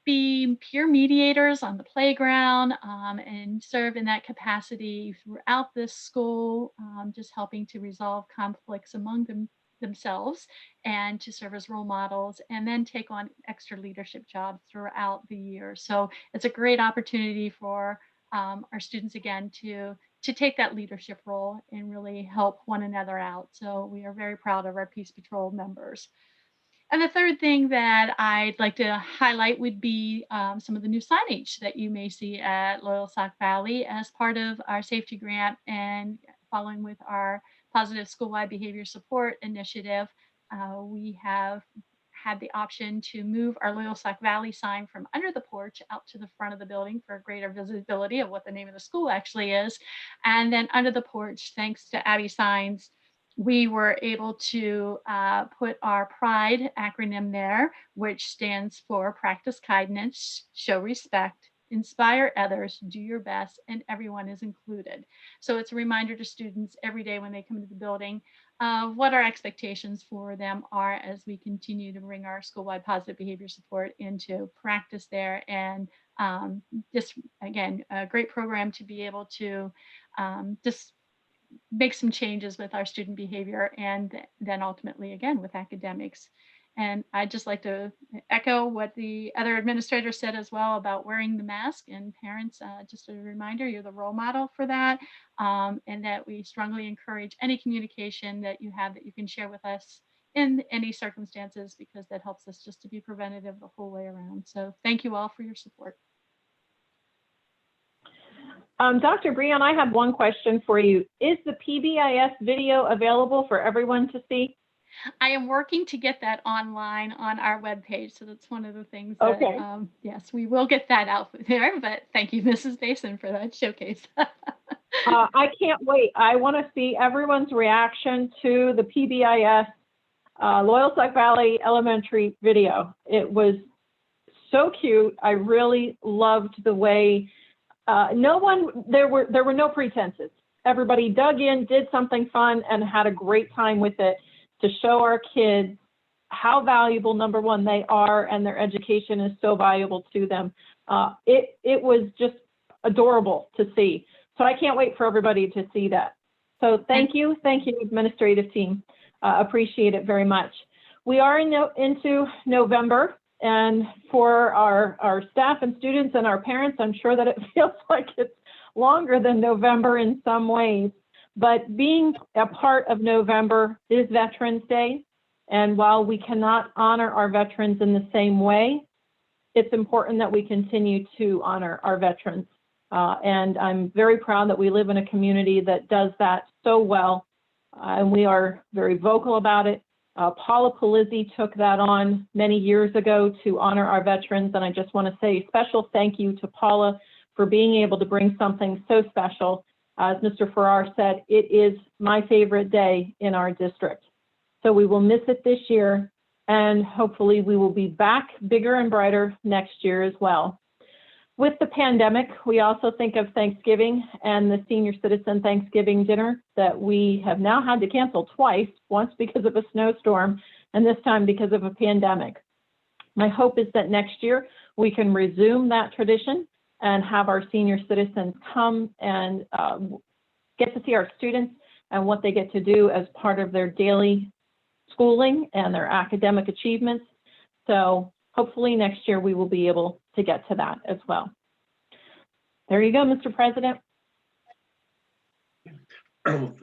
be peer mediators on the playground, and serve in that capacity throughout this school, just helping to resolve conflicts among themselves, and to serve as role models, and then take on extra leadership jobs throughout the year. So it's a great opportunity for our students again to take that leadership role and really help one another out. So we are very proud of our Peace Patrol members. And the third thing that I'd like to highlight would be some of the new signage that you may see at Loyal Sauk Valley as part of our safety grant, and following with our positive school-wide behavior support initiative. We have had the option to move our Loyal Sauk Valley sign from under the porch out to the front of the building for greater visibility of what the name of the school actually is. And then under the porch, thanks to Abby Signs, we were able to put our PRIDE acronym there, which stands for practice kindness, show respect, inspire others, do your best, and everyone is included. So it's a reminder to students every day when they come into the building what our expectations for them are as we continue to bring our school-wide positive behavior support into practice there. And just, again, a great program to be able to just make some changes with our student behavior, and then ultimately again with academics. And I'd just like to echo what the other administrator said as well about wearing the mask, and parents, just a reminder, you're the role model for that, and that we strongly encourage any communication that you have that you can share with us in any circumstances, because that helps us just to be preventative the whole way around. So thank you all for your support. Dr. Breon, I have one question for you. Is the PBIS video available for everyone to see? I am working to get that online on our webpage. So that's one of the things that, Okay. Yes, we will get that out there, but thank you, Mrs. Basin, for that showcase. I can't wait. I want to see everyone's reaction to the PBIS Loyalsock Valley Elementary video. It was so cute. I really loved the way there were no pretenses. Everybody dug in, did something fun, and had a great time with it to show our kids how valuable, number one, they are, and their education is so valuable to them. It was just adorable to see. So I can't wait for everybody to see that. So thank you, administrative team. Appreciate it very much. We are into November, and for our staff and students and our parents, I'm sure that it feels like it's longer than November in some ways. But being a part of November is Veterans Day, and while we cannot honor our veterans in the same way, it's important that we continue to honor our veterans. And I'm very proud that we live in a community that does that so well, and we are very vocal about it. Paula Polizzi took that on many years ago to honor our veterans, and I just want to say a special thank you to Paula for being able to bring something so special. As Mr. Farrar said, it is my favorite day in our district. So we will miss it this year, and hopefully we will be back bigger and brighter next year as well. With the pandemic, we also think of Thanksgiving and the senior citizen Thanksgiving dinner that we have now had to cancel twice, once because of a snowstorm and this time because of a pandemic. My hope is that next year we can resume that tradition and have our senior citizens come and get to see our students and what they get to do as part of their daily schooling and their academic achievements. So hopefully next year we will be able to get to that as well. There you go, Mr. President.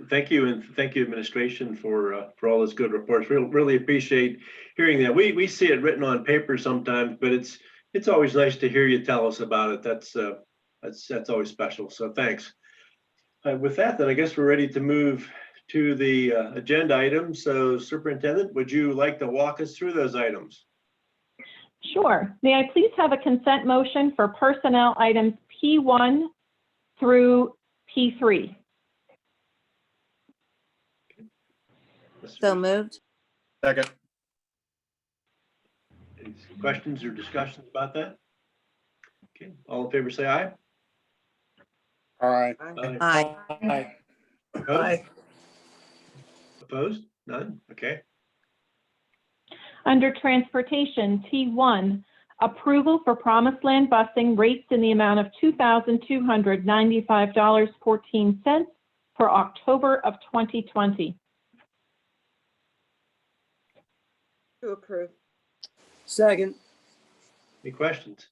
Thank you, and thank you, administration, for all those good reports. Really appreciate hearing that. We see it written on paper sometimes, but it's always nice to hear you tell us about it. That's always special. So thanks. With that, then I guess we're ready to move to the agenda items. So Superintendent, would you like to walk us through those items? Sure. May I please have a consent motion for personnel items P1 through P3? So moved. Second. Any questions or discussions about that? Okay, all in favor say aye. Aye. Aye. Aye. Opposed? Opposed? None? Okay. Under transportation, T1, approval for Promised Land busing rates in the amount of $2,295.14 for October of 2020. To approve. Second. Any questions?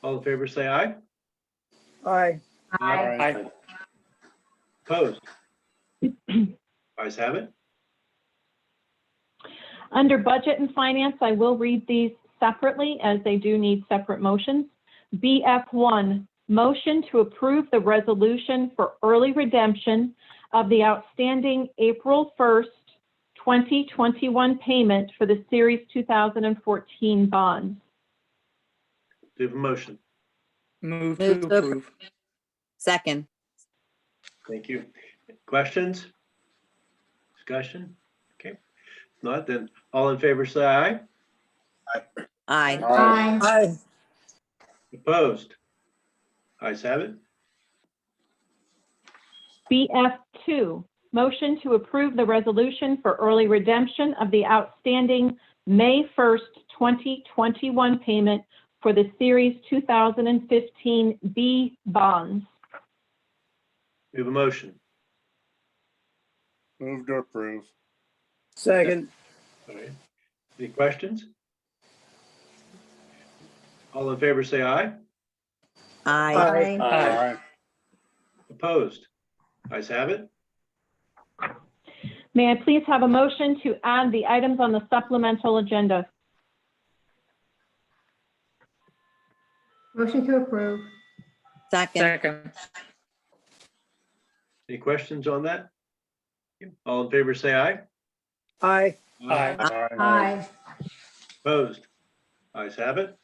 All in favor say aye. Aye. Aye. Opposed? Ayes have it. Under budget and finance, I will read these separately as they do need separate motions. BF1, motion to approve the resolution for early redemption of the outstanding April 1st, 2021 payment for the Series 2014 bonds. Do you have a motion? Move to approve. Second. Thank you. Questions? Discussion? Okay. If not, then all in favor say aye. Aye. Aye. Opposed? Ayes have it. BF2, motion to approve the resolution for early redemption of the outstanding May 1st, 2021 payment for the Series 2015 B bonds. We have a motion. Move to approve. Second. All right. Any questions? All in favor say aye. Aye. Aye. Opposed? Ayes have it. May I please have a motion to add the items on the supplemental agenda? Motion to approve. Second. Second. Any questions on that? All in favor, say aye. Aye. Aye. Aye. Opposed? Ayes have it.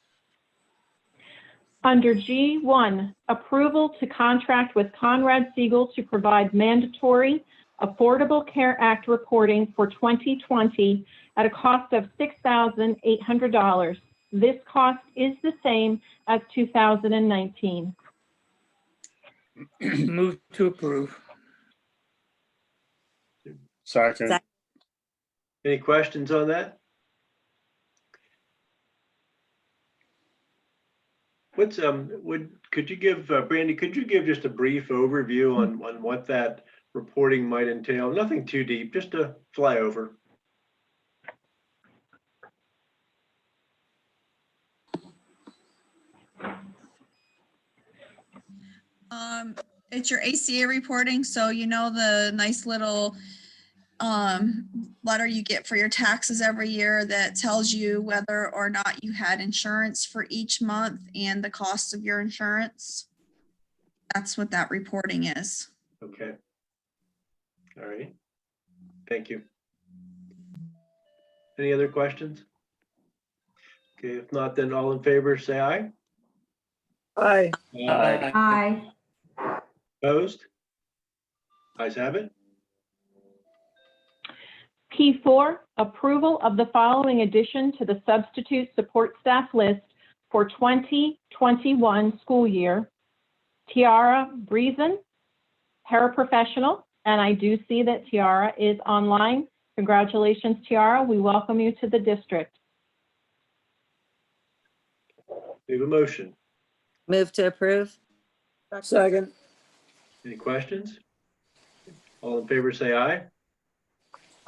Under G1, approval to contract with Conrad Siegel to provide mandatory Affordable Care Act reporting for 2020 at a cost of $6,800. This cost is the same as 2019. Move to approve. Second. Any questions on that? What's, could you give, Brandy, could you give just a brief overview on what that reporting might entail? Nothing too deep, just a flyover. It's your ACA reporting, so you know the nice little letter you get for your taxes every year that tells you whether or not you had insurance for each month and the cost of your insurance. That's what that reporting is. Okay. All right. Thank you. Any other questions? Okay, if not, then all in favor, say aye. Aye. Aye. Opposed? Ayes have it. P4, approval of the following addition to the substitute support staff list for 2021 school year. Tiara Breezon, paraprofessional, and I do see that Tiara is online. Congratulations, Tiara. We welcome you to the district. We have a motion. Move to approve. Second. Any questions? All in favor, say aye.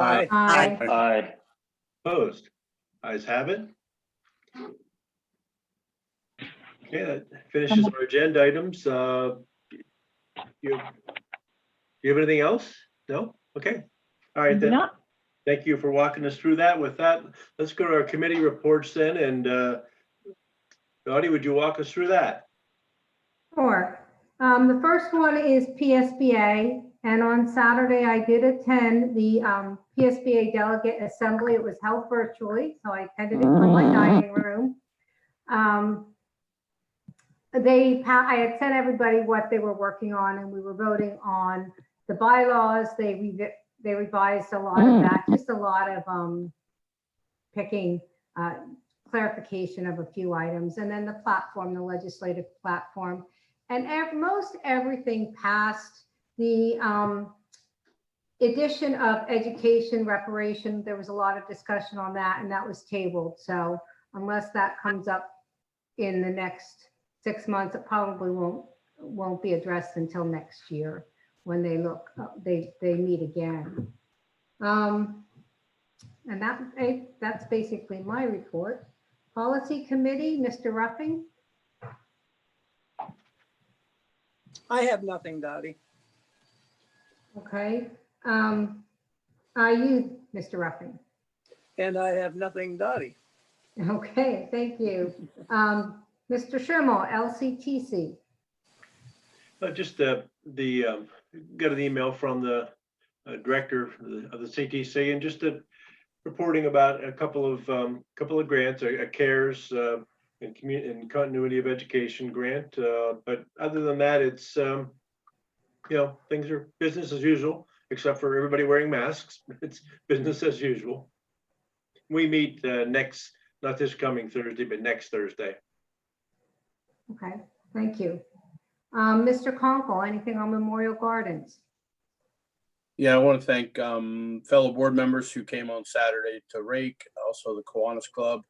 Aye. Aye. Aye. Opposed? Ayes have it. Okay, that finishes our agenda items. You have anything else? No? Okay. All right then. No. Thank you for walking us through that. With that, let's go to our committee reports then. And Dottie, would you walk us through that? Sure. The first one is PSBA. And on Saturday, I did attend the PSBA Delegate Assembly. It was held virtually, so I attended it from my dining room. I had sent everybody what they were working on, and we were voting on the bylaws. They revised a lot of that, just a lot of picking clarification of a few items, and then the platform, the legislative platform, and most everything passed. The addition of education reparation, there was a lot of discussion on that, and that was tabled. So unless that comes up in the next 6 months, it probably won't be addressed until next year when they meet again. And that's basically my report. Policy Committee, Mr. Ruffing. I have nothing, Dottie. Okay. Are you, Mr. Ruffing? And I have nothing, Dottie. Okay, thank you. Mr. Schimmel, LCTC. Just got an email from the director of the CTC, and just reporting about a couple of grants, a CARES and continuity of education grant. But other than that, it's things are business as usual, except for everybody wearing masks. It's business as usual. We meet not this coming Thursday, but next Thursday. Okay, thank you. Mr. Conkle, anything on Memorial Gardens? Yeah, I want to thank fellow board members who came on Saturday to rake, also the Kiwanis Club.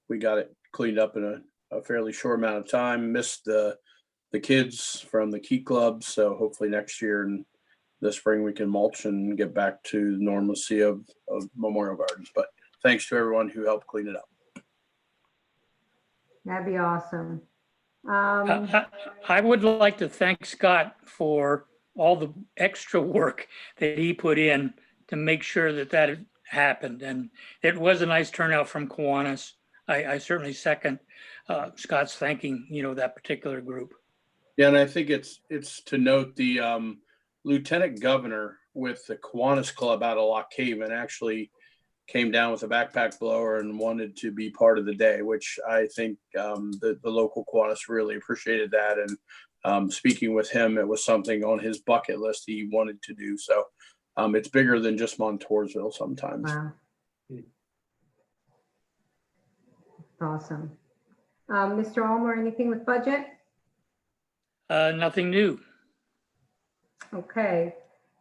We got it cleaned up in a fairly short amount of time. Missed the kids from the Key Club, so hopefully next year and this spring we can mulch and get back to the normalcy of Memorial Gardens. But thanks to everyone who helped clean it up. That'd be awesome. I would like to thank Scott for all the extra work that he put in to make sure that that happened. And it was a nice turnout from Kiwanis. I certainly second Scott's thanking, that particular group. Yeah, and I think it's to note the lieutenant governor with the Kiwanis Club out of Lock Haven actually came down with a backpack blower and wanted to be part of the day, which I think the local Kiwanis really appreciated that. And speaking with him, it was something on his bucket list he wanted to do. So it's bigger than just Montoursville sometimes. Wow. Awesome. Mr. Almer, anything with budget? Nothing new. Okay.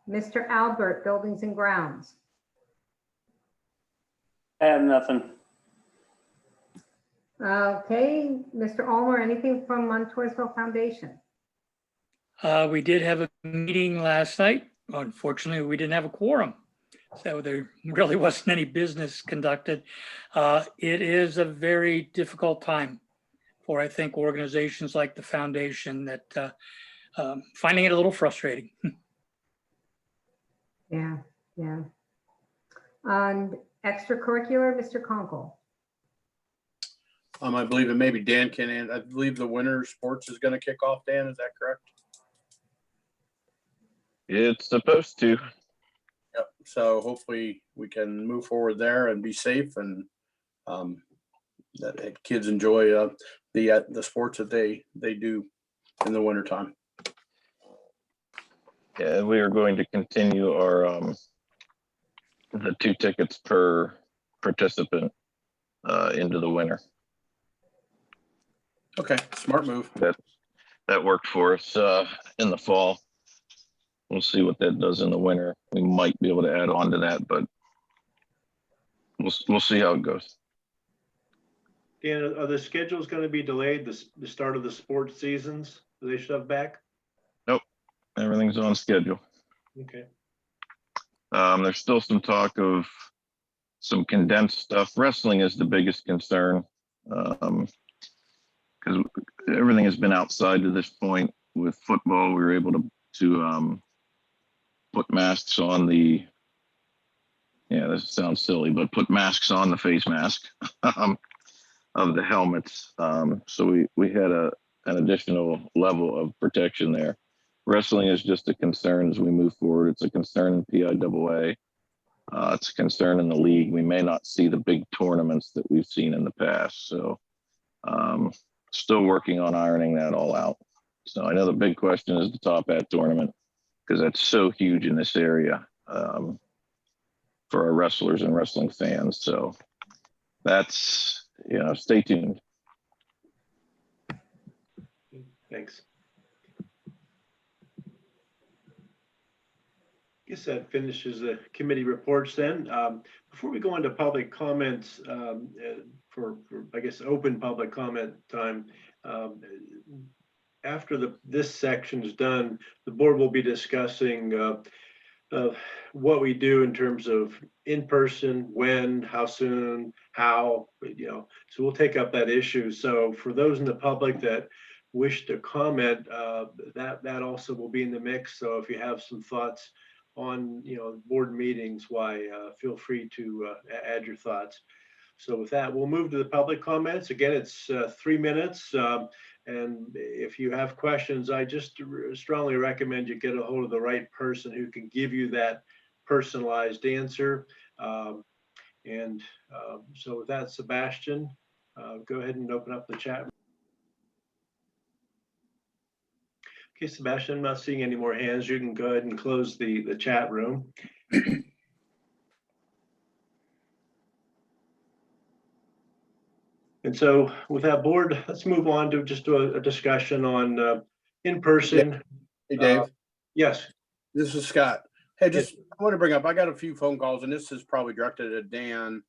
Mr. Albert, Buildings and Grounds. I have nothing. Okay. Mr. Almer, anything from Montoursville Foundation? We did have a meeting last night. Unfortunately, we didn't have a quorum, so there really wasn't any business conducted. It is a very difficult time for, I think, organizations like the foundation that finding it a little frustrating. Yeah, yeah. And extracurricular, Mr. Conkle. I believe it maybe Dan can, and I believe the winter sports is going to kick off. Dan, is that correct? It's supposed to. Yep. So hopefully we can move forward there and be safe, and that kids enjoy the sports that they do in the wintertime. Yeah, we are going to continue our the 2 tickets per participant into the winter. Okay, smart move. That worked for us in the fall. We'll see what that does in the winter. We might be able to add on to that, but we'll see how it goes. Dan, are the schedules going to be delayed, the start of the sports seasons? Are they shoved back? Nope, everything's on schedule. Okay. There's still some talk of some condensed stuff. Wrestling is the biggest concern because everything has been outside to this point. With football, we were able to put masks on the, this sounds silly, but put masks on the face mask of the helmets. So we had an additional level of protection there. Wrestling is just a concern as we move forward. It's a concern in PIAA. It's a concern in the league. We may not see the big tournaments that we've seen in the past. So still working on ironing that all out. So I know the big question is the Top Hat tournament, because that's so huge in this area for our wrestlers and wrestling fans. So that's, stay tuned. Thanks. I guess that finishes the committee reports then. Before we go into public comments, for I guess open public comment time, after this section is done, the board will be discussing what we do in terms of in-person, when, how soon, how, so we'll take up that issue. So for those in the public that wish to comment, that also will be in the mix. So if you have some thoughts on board meetings, feel free to add your thoughts. So with that, we'll move to the public comments. Again, it's 3 minutes. And if you have questions, I just strongly recommend you get a hold of the right person who can give you that personalized answer. So with that, Sebastian, go ahead and open up the chat. Okay, Sebastian, I'm not seeing any more hands. You can go ahead and close the chat room. And so with that, board, let's move on to just a discussion on in-person. Hey, Dave. Yes. This is Scott. Hey, I want to bring up, I got a few phone calls, and this is probably directed at Dan.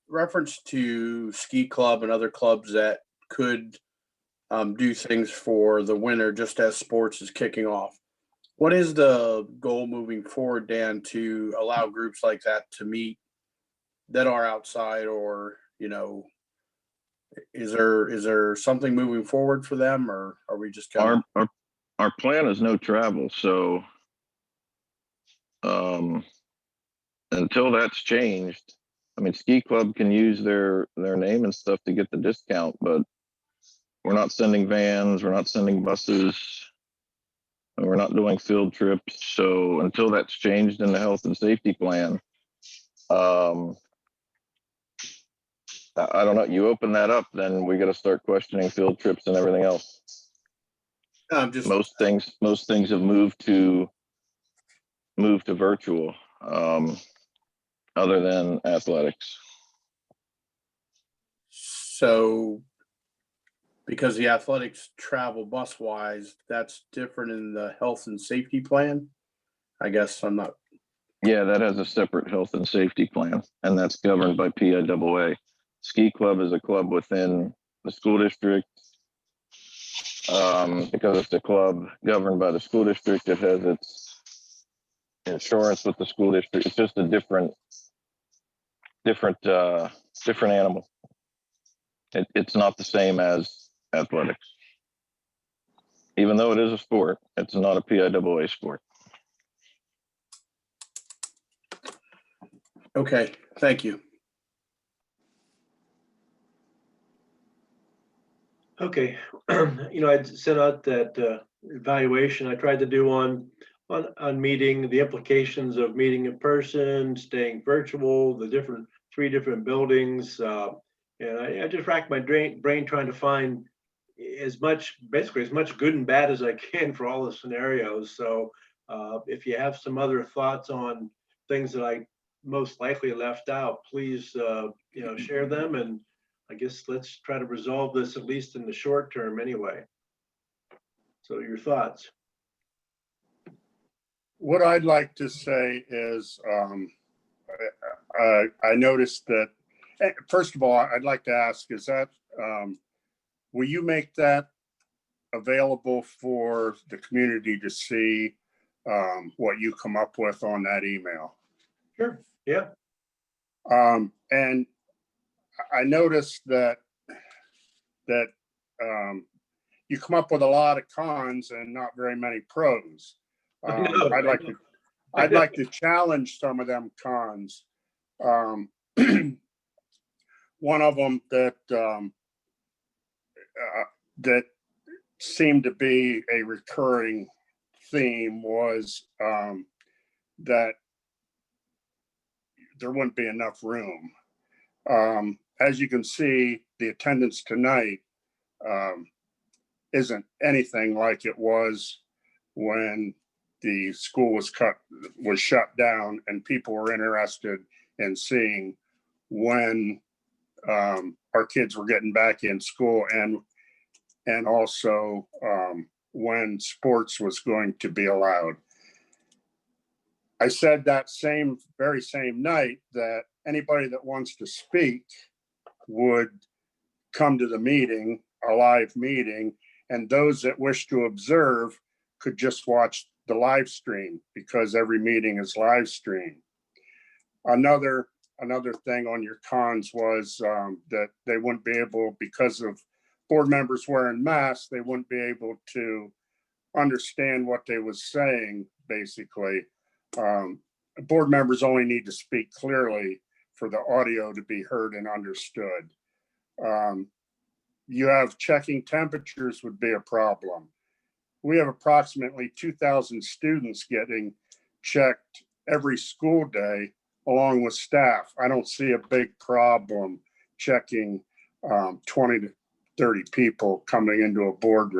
Reference to ski club and other clubs that could do things for the winter just as sports is kicking off. What is the goal moving forward, Dan, to allow groups like that to meet that are outside, or, is there something moving forward for them, or are we just kind of... Our plan is no travel. So until that's changed, I mean, ski club can use their name and stuff to get the discount, but we're not sending vans, we're not sending buses, and we're not doing field trips. So until that's changed in the health and safety plan, I don't know. You open that up, then we got to start questioning field trips and everything else. Most things have moved to virtual, other than athletics. So because the athletics travel bus wise, that's different in the health and safety plan. I guess I'm not. Yeah, that has a separate health and safety plan, and that's governed by PIAA. Ski club is a club within the school district. Because it's a club governed by the school district, it has its insurance with the school district. It's just a different animal. It's not the same as athletics. Even though it is a sport, it's not a PIAA sport. Okay, thank you. Okay, I'd sent out that evaluation I tried to do on meeting, the implications of meeting in person, staying virtual, the three different buildings. And I just racked my brain trying to find basically as much good and bad as I can for all the scenarios. So if you have some other thoughts on things that I most likely left out, please, share them. And I guess let's try to resolve this, at least in the short term anyway. So your thoughts? What I'd like to say is, I noticed that, first of all, I'd like to ask, is that, will you make that available for the community to see what you come up with on that email? Sure, yeah. And I noticed that you come up with a lot of cons and not very many pros. I'd like to challenge some of them cons. One of them that seemed to be a recurring theme was that there wouldn't be enough room. As you can see, the attendance tonight isn't anything like it was when the school was shut down and people were interested in seeing when our kids were getting back in school and also when sports was going to be allowed. I said that very same night that anybody that wants to speak would come to the meeting, a live meeting, and those that wish to observe could just watch the live stream because every meeting is live streamed. Another thing on your cons was that they wouldn't be able, because of board members wearing masks, they wouldn't be able to understand what they was saying, basically. Board members only need to speak clearly for the audio to be heard and understood. You have checking temperatures would be a problem. We have approximately 2,000 students getting checked every school day along with staff. I don't see a big problem checking 20 to 30 people coming into a board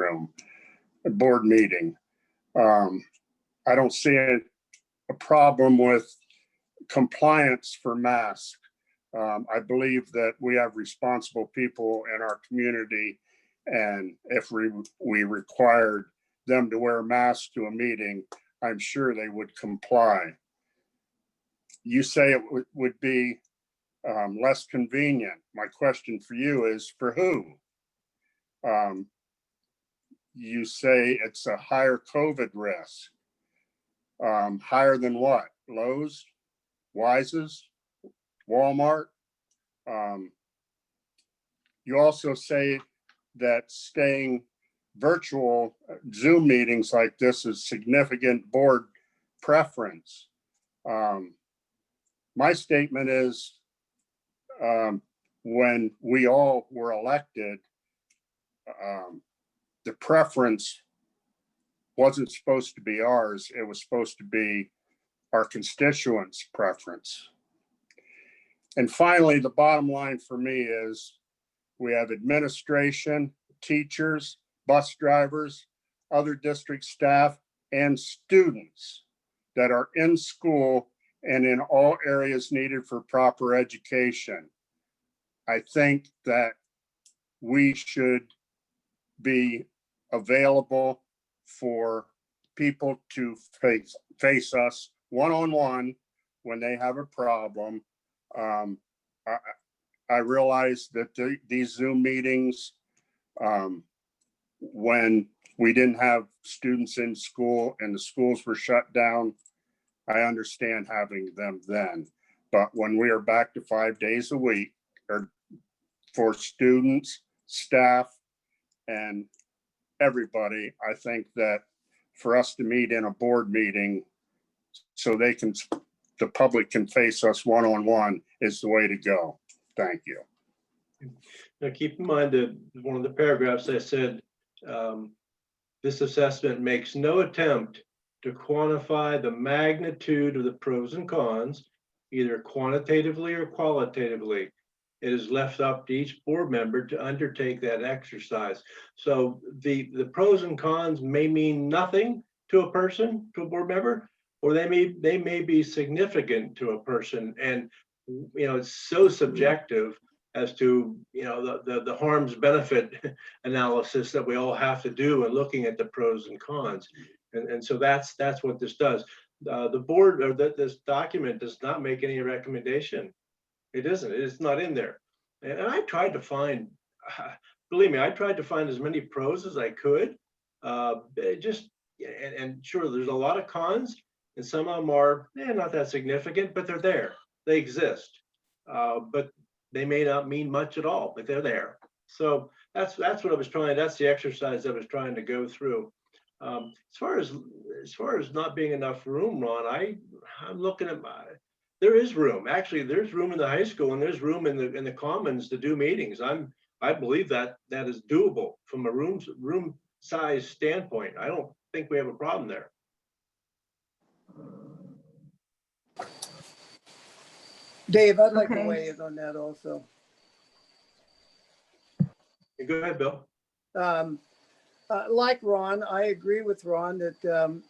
meeting. I don't see a problem with compliance for masks. I believe that we have responsible people in our community, and if we required them to wear masks to a meeting, I'm sure they would comply. You say it would be less convenient. My question for you is, for who? You say it's a higher COVID risk. Higher than what? Lowe's, Wise's, Walmart. You also say that staying virtual Zoom meetings like this is significant board preference. my statement is, when we all were elected, the preference wasn't supposed to be ours. It was supposed to be our constituents' preference. And finally, the bottom line for me is we have administration, teachers, bus drivers, other district staff, and students that are in school and in all areas needed for proper education. I think that we should be available for people to face us one-on-one when they have a problem. I realize that these Zoom meetings, when we didn't have students in school and the schools were shut down, I understand having them then. But when we are back to 5 days a week, or for students, staff, and everybody, I think that for us to meet in a board meeting so the public can face us one-on-one is the way to go. Thank you. Now, keep in mind that one of the paragraphs I said, this assessment makes no attempt to quantify the magnitude of the pros and cons, either quantitatively or qualitatively. It is left up to each board member to undertake that exercise. So the pros and cons may mean nothing to a person, to a board member, or they may be significant to a person. And it's so subjective as to the harms benefit analysis that we all have to do in looking at the pros and cons. And so that's what this does. The board, or this document, does not make any recommendation. It isn't. It's not in there. And I tried to find, believe me, I tried to find as many pros as I could. And sure, there's a lot of cons, and some of them are not that significant, but they're there. They exist. But they may not mean much at all, but they're there. So that's what I was trying. That's the exercise I was trying to go through. As far as not being enough room, Ron, I'm looking at there is room. Actually, there's room in the high school, and there's room in the commons to do meetings. I believe that is doable from a room size standpoint. I don't think we have a problem there. Dave, I'd like to Okay. weigh in on that also. Go ahead, Bill. Like Ron, I agree with Ron that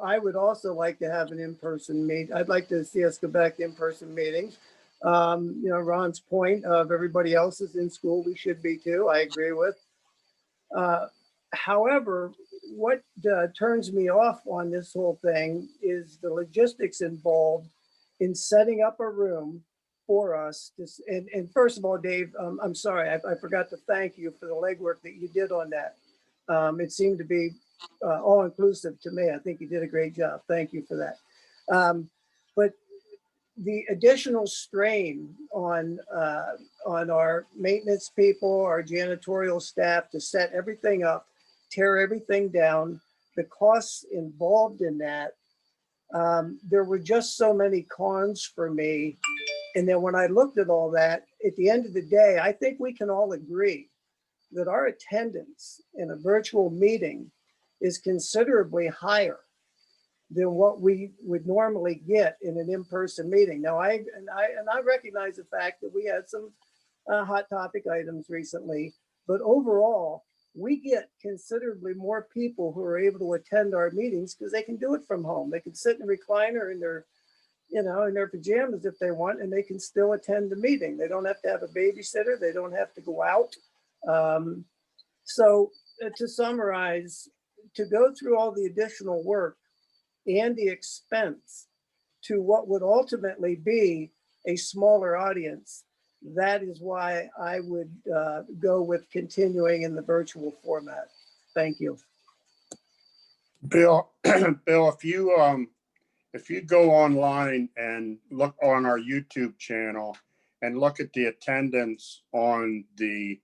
I would also like to have an in-person meet. I'd like to see us go back to in-person meetings. Ron's point of everybody else is in school, we should be too, I agree with. However, what turns me off on this whole thing is the logistics involved in setting up a room for us. And first of all, Dave, I'm sorry, I forgot to thank you for the legwork that you did on that. It seemed to be all-inclusive to me. I think you did a great job. Thank you for that. But the additional strain on our maintenance people, our janitorial staff to set everything up, tear everything down, the costs involved in that, there were just so many cons for me. And then when I looked at all that, at the end of the day, I think we can all agree that our attendance in a virtual meeting is considerably higher than what we would normally get in an in-person meeting. Now, I recognize the fact that we had some hot topic items recently, but overall, we get considerably more people who are able to attend our meetings because they can do it from home. They can sit in a recliner in their, in their pajamas if they want, and they can still attend the meeting. They don't have to have a babysitter. They don't have to go out. So to summarize, to go through all the additional work and the expense to what would ultimately be a smaller audience, that is why I would go with continuing in the virtual format. Thank you. Bill, if you go online and look on our YouTube channel and look at the attendance on the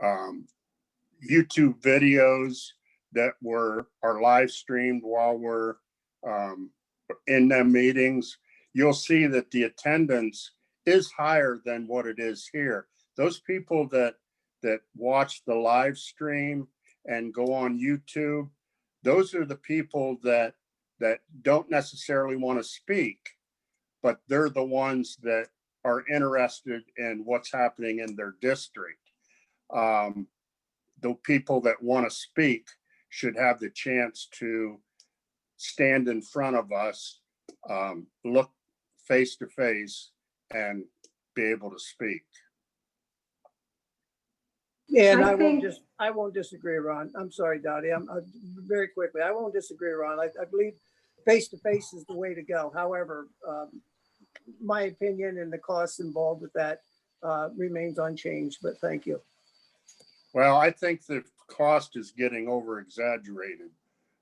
YouTube videos that are live streamed while we're in them meetings, you'll see that the attendance is higher than what it is here. Those people that watch the live stream and go on YouTube, those are the people that don't necessarily want to speak, but they're the ones that are interested in what's happening in their district. The people that want to speak should have the chance to stand in front of us, look face to face, and be able to speak. Yeah, and I think- I won't disagree, Ron. I'm sorry, Dottie. I'm very quickly. I won't disagree, Ron. I believe face to face is the way to go. However, my opinion and the costs involved with that remains unchanged, but thank you. Well, I think the cost is getting over exaggerated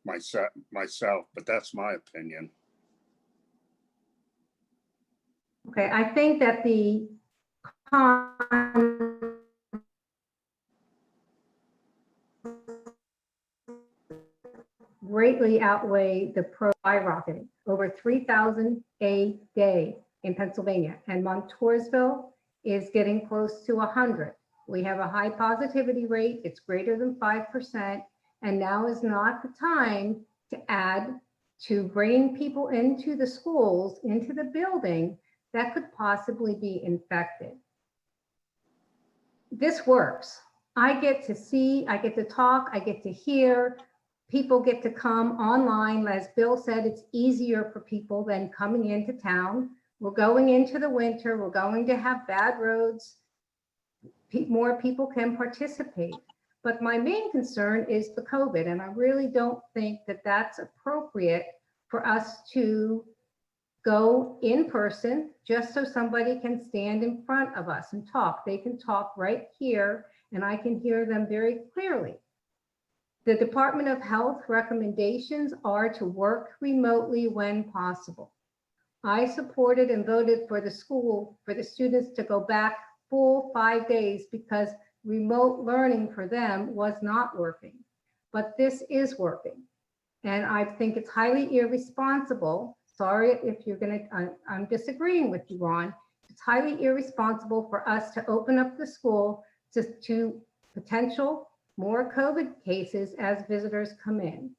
myself, but that's my opinion. Okay, I think that the con greatly outweigh the pro skyrocketing, over 3,000 a day in Pennsylvania, and Montoursville is getting close to 100. We have a high positivity rate, it's greater than 5%, and now is not the time to add to bring people into the schools, into the building that could possibly be infected. This works. I get to see, I get to talk, I get to hear, people get to come online. As Bill said, it's easier for people than coming into town. We're going into the winter, we're going to have bad roads. More people can participate. But my main concern is the COVID, and I really don't think that that's appropriate for us to go in person just so somebody can stand in front of us and talk. They can talk right here and I can hear them very clearly. The Department of Health recommendations are to work remotely when possible. I supported and voted for the school, for the students to go back full 5 days because remote learning for them was not working, but this is working. And I think it's highly irresponsible. Sorry if you're I'm disagreeing with you, Ron. It's highly irresponsible for us to open up the school to potential more COVID cases as visitors come in.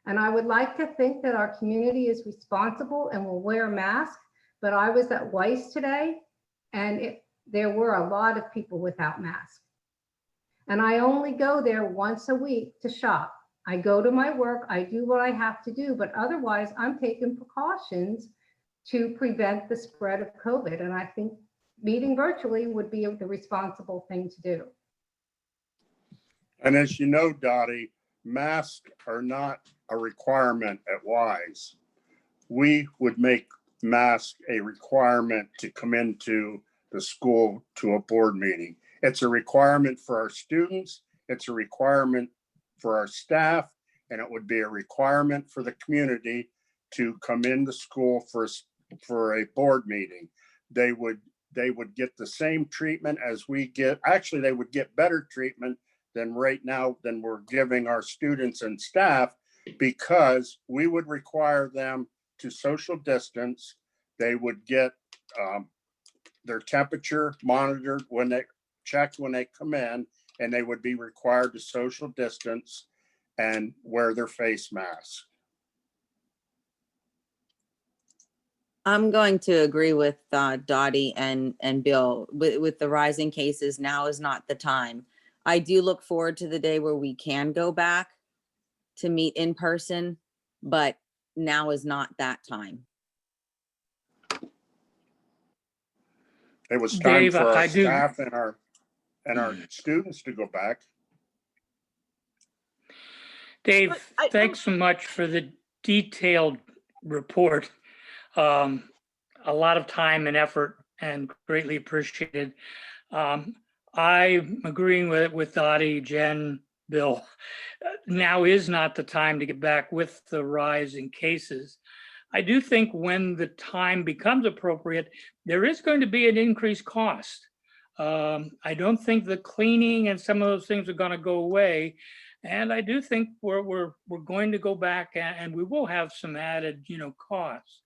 And I would like to think that our community is responsible and will wear masks, but I was at Weiss today and there were a lot of people without masks. And I only go there once a week to shop. I go to my work, I do what I have to do, but otherwise I'm taking precautions to prevent the spread of COVID. And I think meeting virtually would be the responsible thing to do. And as you know, Dottie, masks are not a requirement at WISE. We would make masks a requirement to come into the school to a board meeting. It's a requirement for our students, it's a requirement for our staff, and it would be a requirement for the community to come into school for a board meeting. They would get the same treatment as we get. Actually, they would get better treatment than right now than we're giving our students and staff, because we would require them to social distance. They would get their temperature monitored when they checked when they come in, and they would be required to social distance and wear their face masks. I'm going to agree with Dottie and Bill. With the rising cases, now is not the time. I do look forward to the day where we can go back to meet in person, but now is not that time. It was time Dave, for our I do- staff and our students to go back. Dave, thanks so much for the detailed report. A lot of time and effort and greatly appreciated. I'm agreeing with Dottie, Jen, Bill. Now is not the time to get back with the rise in cases. I do think when the time becomes appropriate, there is going to be an increased cost. I don't think the cleaning and some of those things are going to go away. And I do think we're going to go back and we will have some added, costs.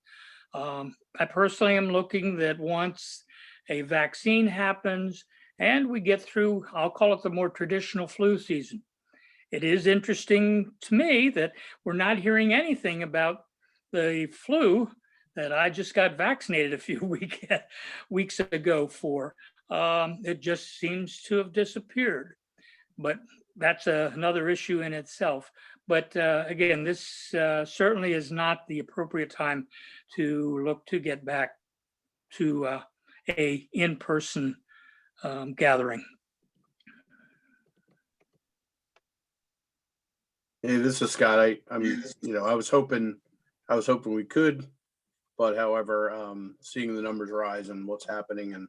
I personally am looking that once a vaccine happens and we get through, I'll call it the more traditional flu season. It is interesting to me that we're not hearing anything about the flu that I just got vaccinated a few weeks ago for. It just seems to have disappeared. But that's another issue in itself. But again, this certainly is not the appropriate time to look to get back to a in-person gathering. Hey, this is Scott. I was hoping we could, but however, seeing the numbers rise and what's happening, and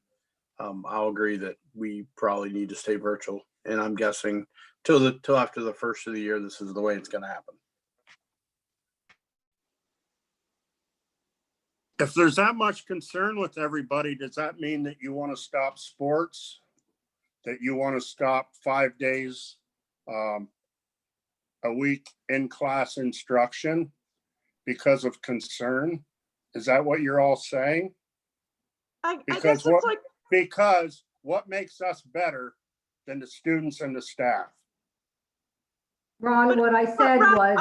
I'll agree that we probably need to stay virtual. And I'm guessing till after the first of the year, this is the way it's going to happen. If there's that much concern with everybody, does that mean that you want to stop sports? That you want to stop 5 days a week in class instruction because of concern? Is that what you're all saying? Because what makes us better than the students and the staff? Ron, what I said was,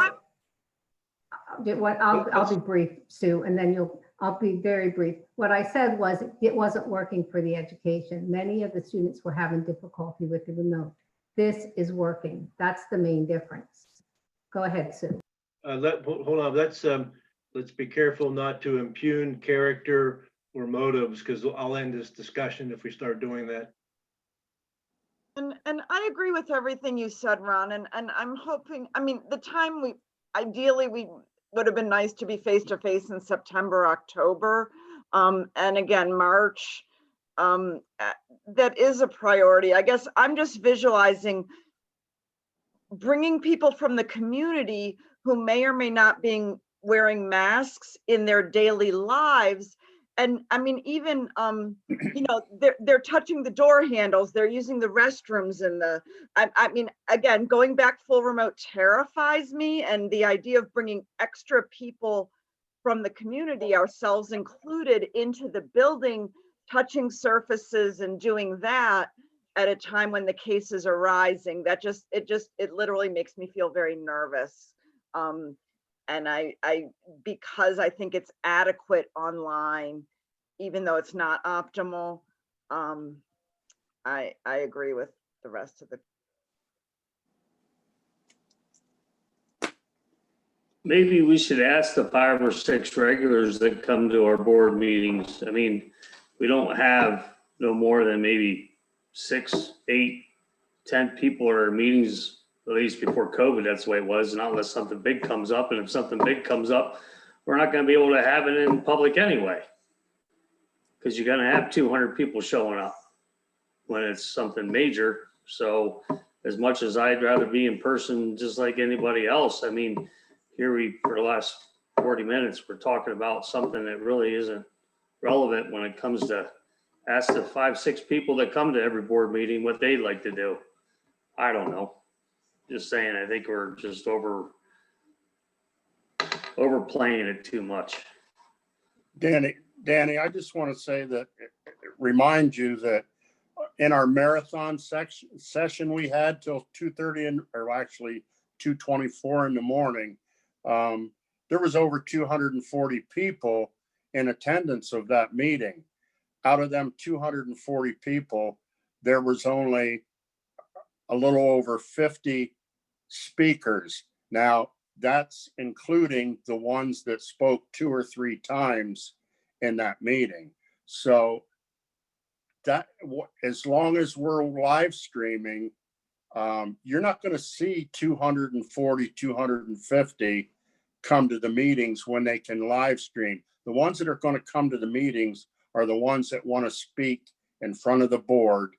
I'll be brief, Sue, and then I'll be very brief. What I said was it wasn't working for the education. Many of the students were having difficulty with the remote. This is working. That's the main difference. Go ahead, Sue. Hold on, let's be careful not to impugn character or motives, because I'll end this discussion if we start doing that. And I agree with everything you said, Ron, and I'm hoping, the time ideally we would have been nice to be face-to-face in September, October, and again, March, that is a priority. I guess I'm just visualizing bringing people from the community who may or may not be wearing masks in their daily lives. And even, they're touching the door handles, they're using the restrooms and again, going back full remote terrifies me. And the idea of bringing extra people from the community, ourselves included, into the building, touching surfaces and doing that at a time when the cases are rising, it literally makes me feel very nervous. And because I think it's adequate online, even though it's not optimal, I agree with the rest of the. Maybe we should ask the 5 or 6 regulars that come to our board meetings. We don't have no more than maybe 6, 8, 10 people at our meetings, at least before COVID. That's the way it was, not unless something big comes up. And if something big comes up, we're not going to be able to have it in public anyway, because you're going to have 200 people showing up when it's something major. So as much as I'd rather be in person, just like anybody else, here for the last 40 minutes, we're talking about something that really isn't relevant when it comes to ask the 5, 6 people that come to every board meeting what they'd like to do. I don't know. Just saying, I think we're just overplaying it too much. Danny, I just want to say that, remind you that in our marathon session we had till 2:30 or actually 2:24 in the morning, there was over 240 people in attendance of that meeting. Out of them 240 people, there was only a little over 50 speakers. Now, that's including the ones that spoke 2 or 3 times in that meeting. So that, as long as we're live streaming, you're not going to see 240, 250 come to the meetings when they can live stream. The ones that are going to come to the meetings are the ones that want to speak in front of the board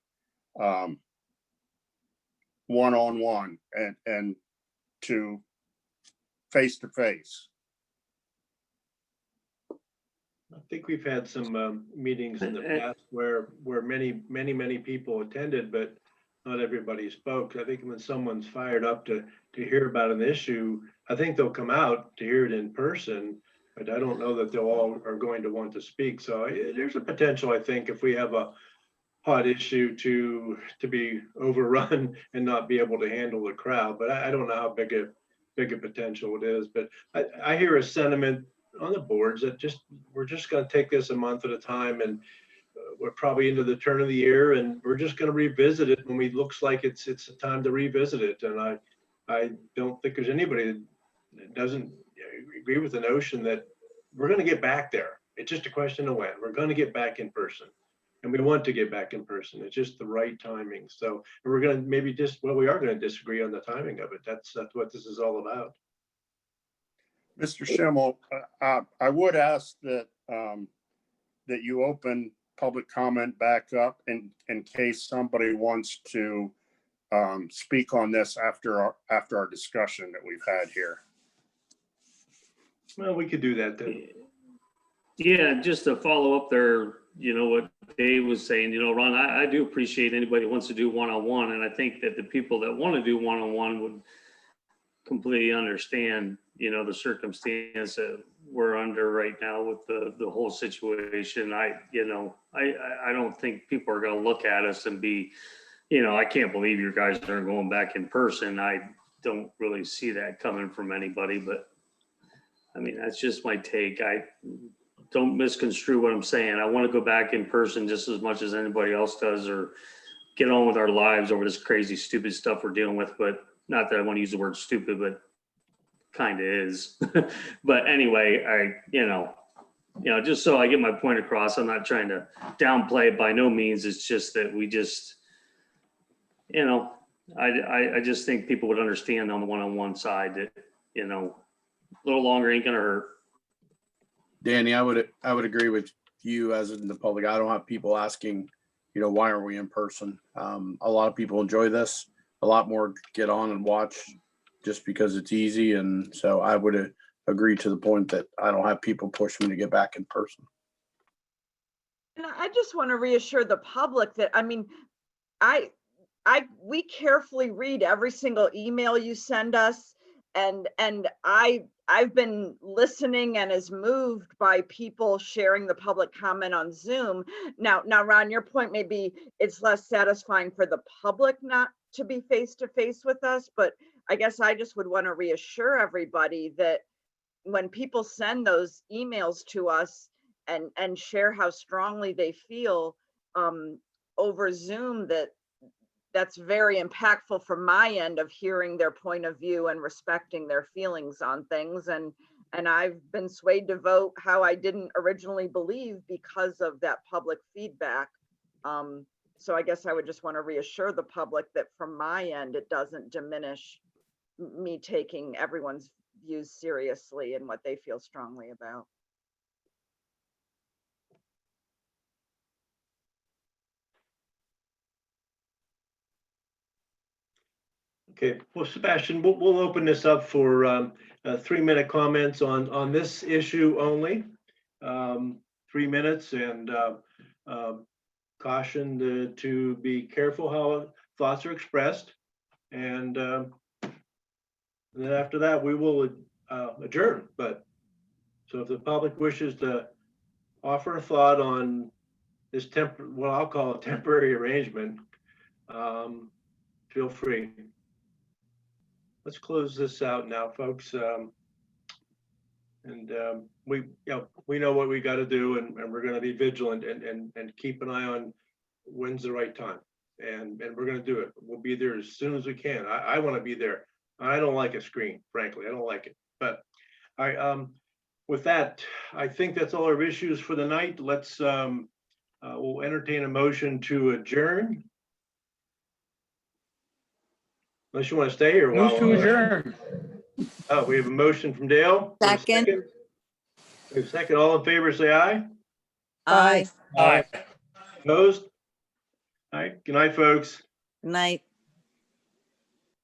one-on-one and to face-to-face. I think we've had some meetings in the past where many people attended, but not everybody spoke. I think when someone's fired up to hear about an issue, I think they'll come out to hear it in person. but I don't know that they all are going to want to speak. So there's a potential, I think, if we have a hot issue to be overrun and not be able to handle the crowd. But I don't know how big a potential it is. But I hear a sentiment on the boards that we're just going to take this a month at a time, and we're probably into the turn of the year, and we're just going to revisit it when it looks like it's a time to revisit it. And I don't think there's anybody that doesn't agree with the notion that we're going to get back there. It's just a question of when. We're going to get back in person, and we want to get back in person. It's just the right timing. So we're going to maybe we are going to disagree on the timing of it. That's what this is all about. Mr. Schimmel, I would ask that that you open public comment back up in case somebody wants to speak on this after our discussion that we've had here. Well, we could do that then. Yeah, just to follow up there, what Dave was saying, Ron, I do appreciate anybody who wants to do one-on-one. And I think that the people that want to do one-on-one would completely understand, the circumstance that we're under right now with the whole situation. I don't think people are going to look at us and be, I can't believe you guys aren't going back in person. I don't really see that coming from anybody, but I mean, that's just my take. I don't misconstrue what I'm saying. I want to go back in person just as much as anybody else does, or get on with our lives over this crazy, stupid stuff we're dealing with. But not that I want to use the word stupid, but kind of is. But anyway, just so I get my point across, I'm not trying to downplay it by no means. It's just that we just, I just think people would understand on the one-on-one side that, a little longer ain't gonna hurt. Danny, I would agree with you as in the public. I don't have people asking, why are we in person? A lot of people enjoy this. A lot more get on and watch just because it's easy. And so I would agree to the point that I don't have people push me to get back in person. And I just want to reassure the public that, we carefully read every single email you send us. And I've been listening and is moved by people sharing the public comment on Zoom. Now, Ron, your point may be it's less satisfying for the public not to be face to face with us, but I guess I just would want to reassure everybody that when people send those emails to us and share how strongly they feel over Zoom, that's very impactful from my end of hearing their point of view and respecting their feelings on things. And I've been swayed to vote how I didn't originally believe because of that public feedback. So I guess I would just want to reassure the public that from my end, it doesn't diminish me taking everyone's views seriously and what they feel strongly about. Okay, well, Sebastian, we'll open this up for 3-minute comments on this issue only. 3 minutes, and caution to be careful how thoughts are expressed. And then after that, we will adjourn. But so if the public wishes to offer a thought on this what I'll call a temporary arrangement, feel free. Let's close this out now, folks. We know what we got to do, and we're going to be vigilant and keep an eye on when's the right time, and we're going to do it. We'll be there as soon as we can. I want to be there. I don't like a screen, frankly. I don't like it. But with that, I think that's all our issues for the night. Let's we'll entertain a motion to adjourn. Unless you want to stay here. Move to adjourn. Oh, we have a motion from Dale. Second. We have a second. All in favor, say aye. Aye. Aye. Opposed? All right. Good night, folks. Good night.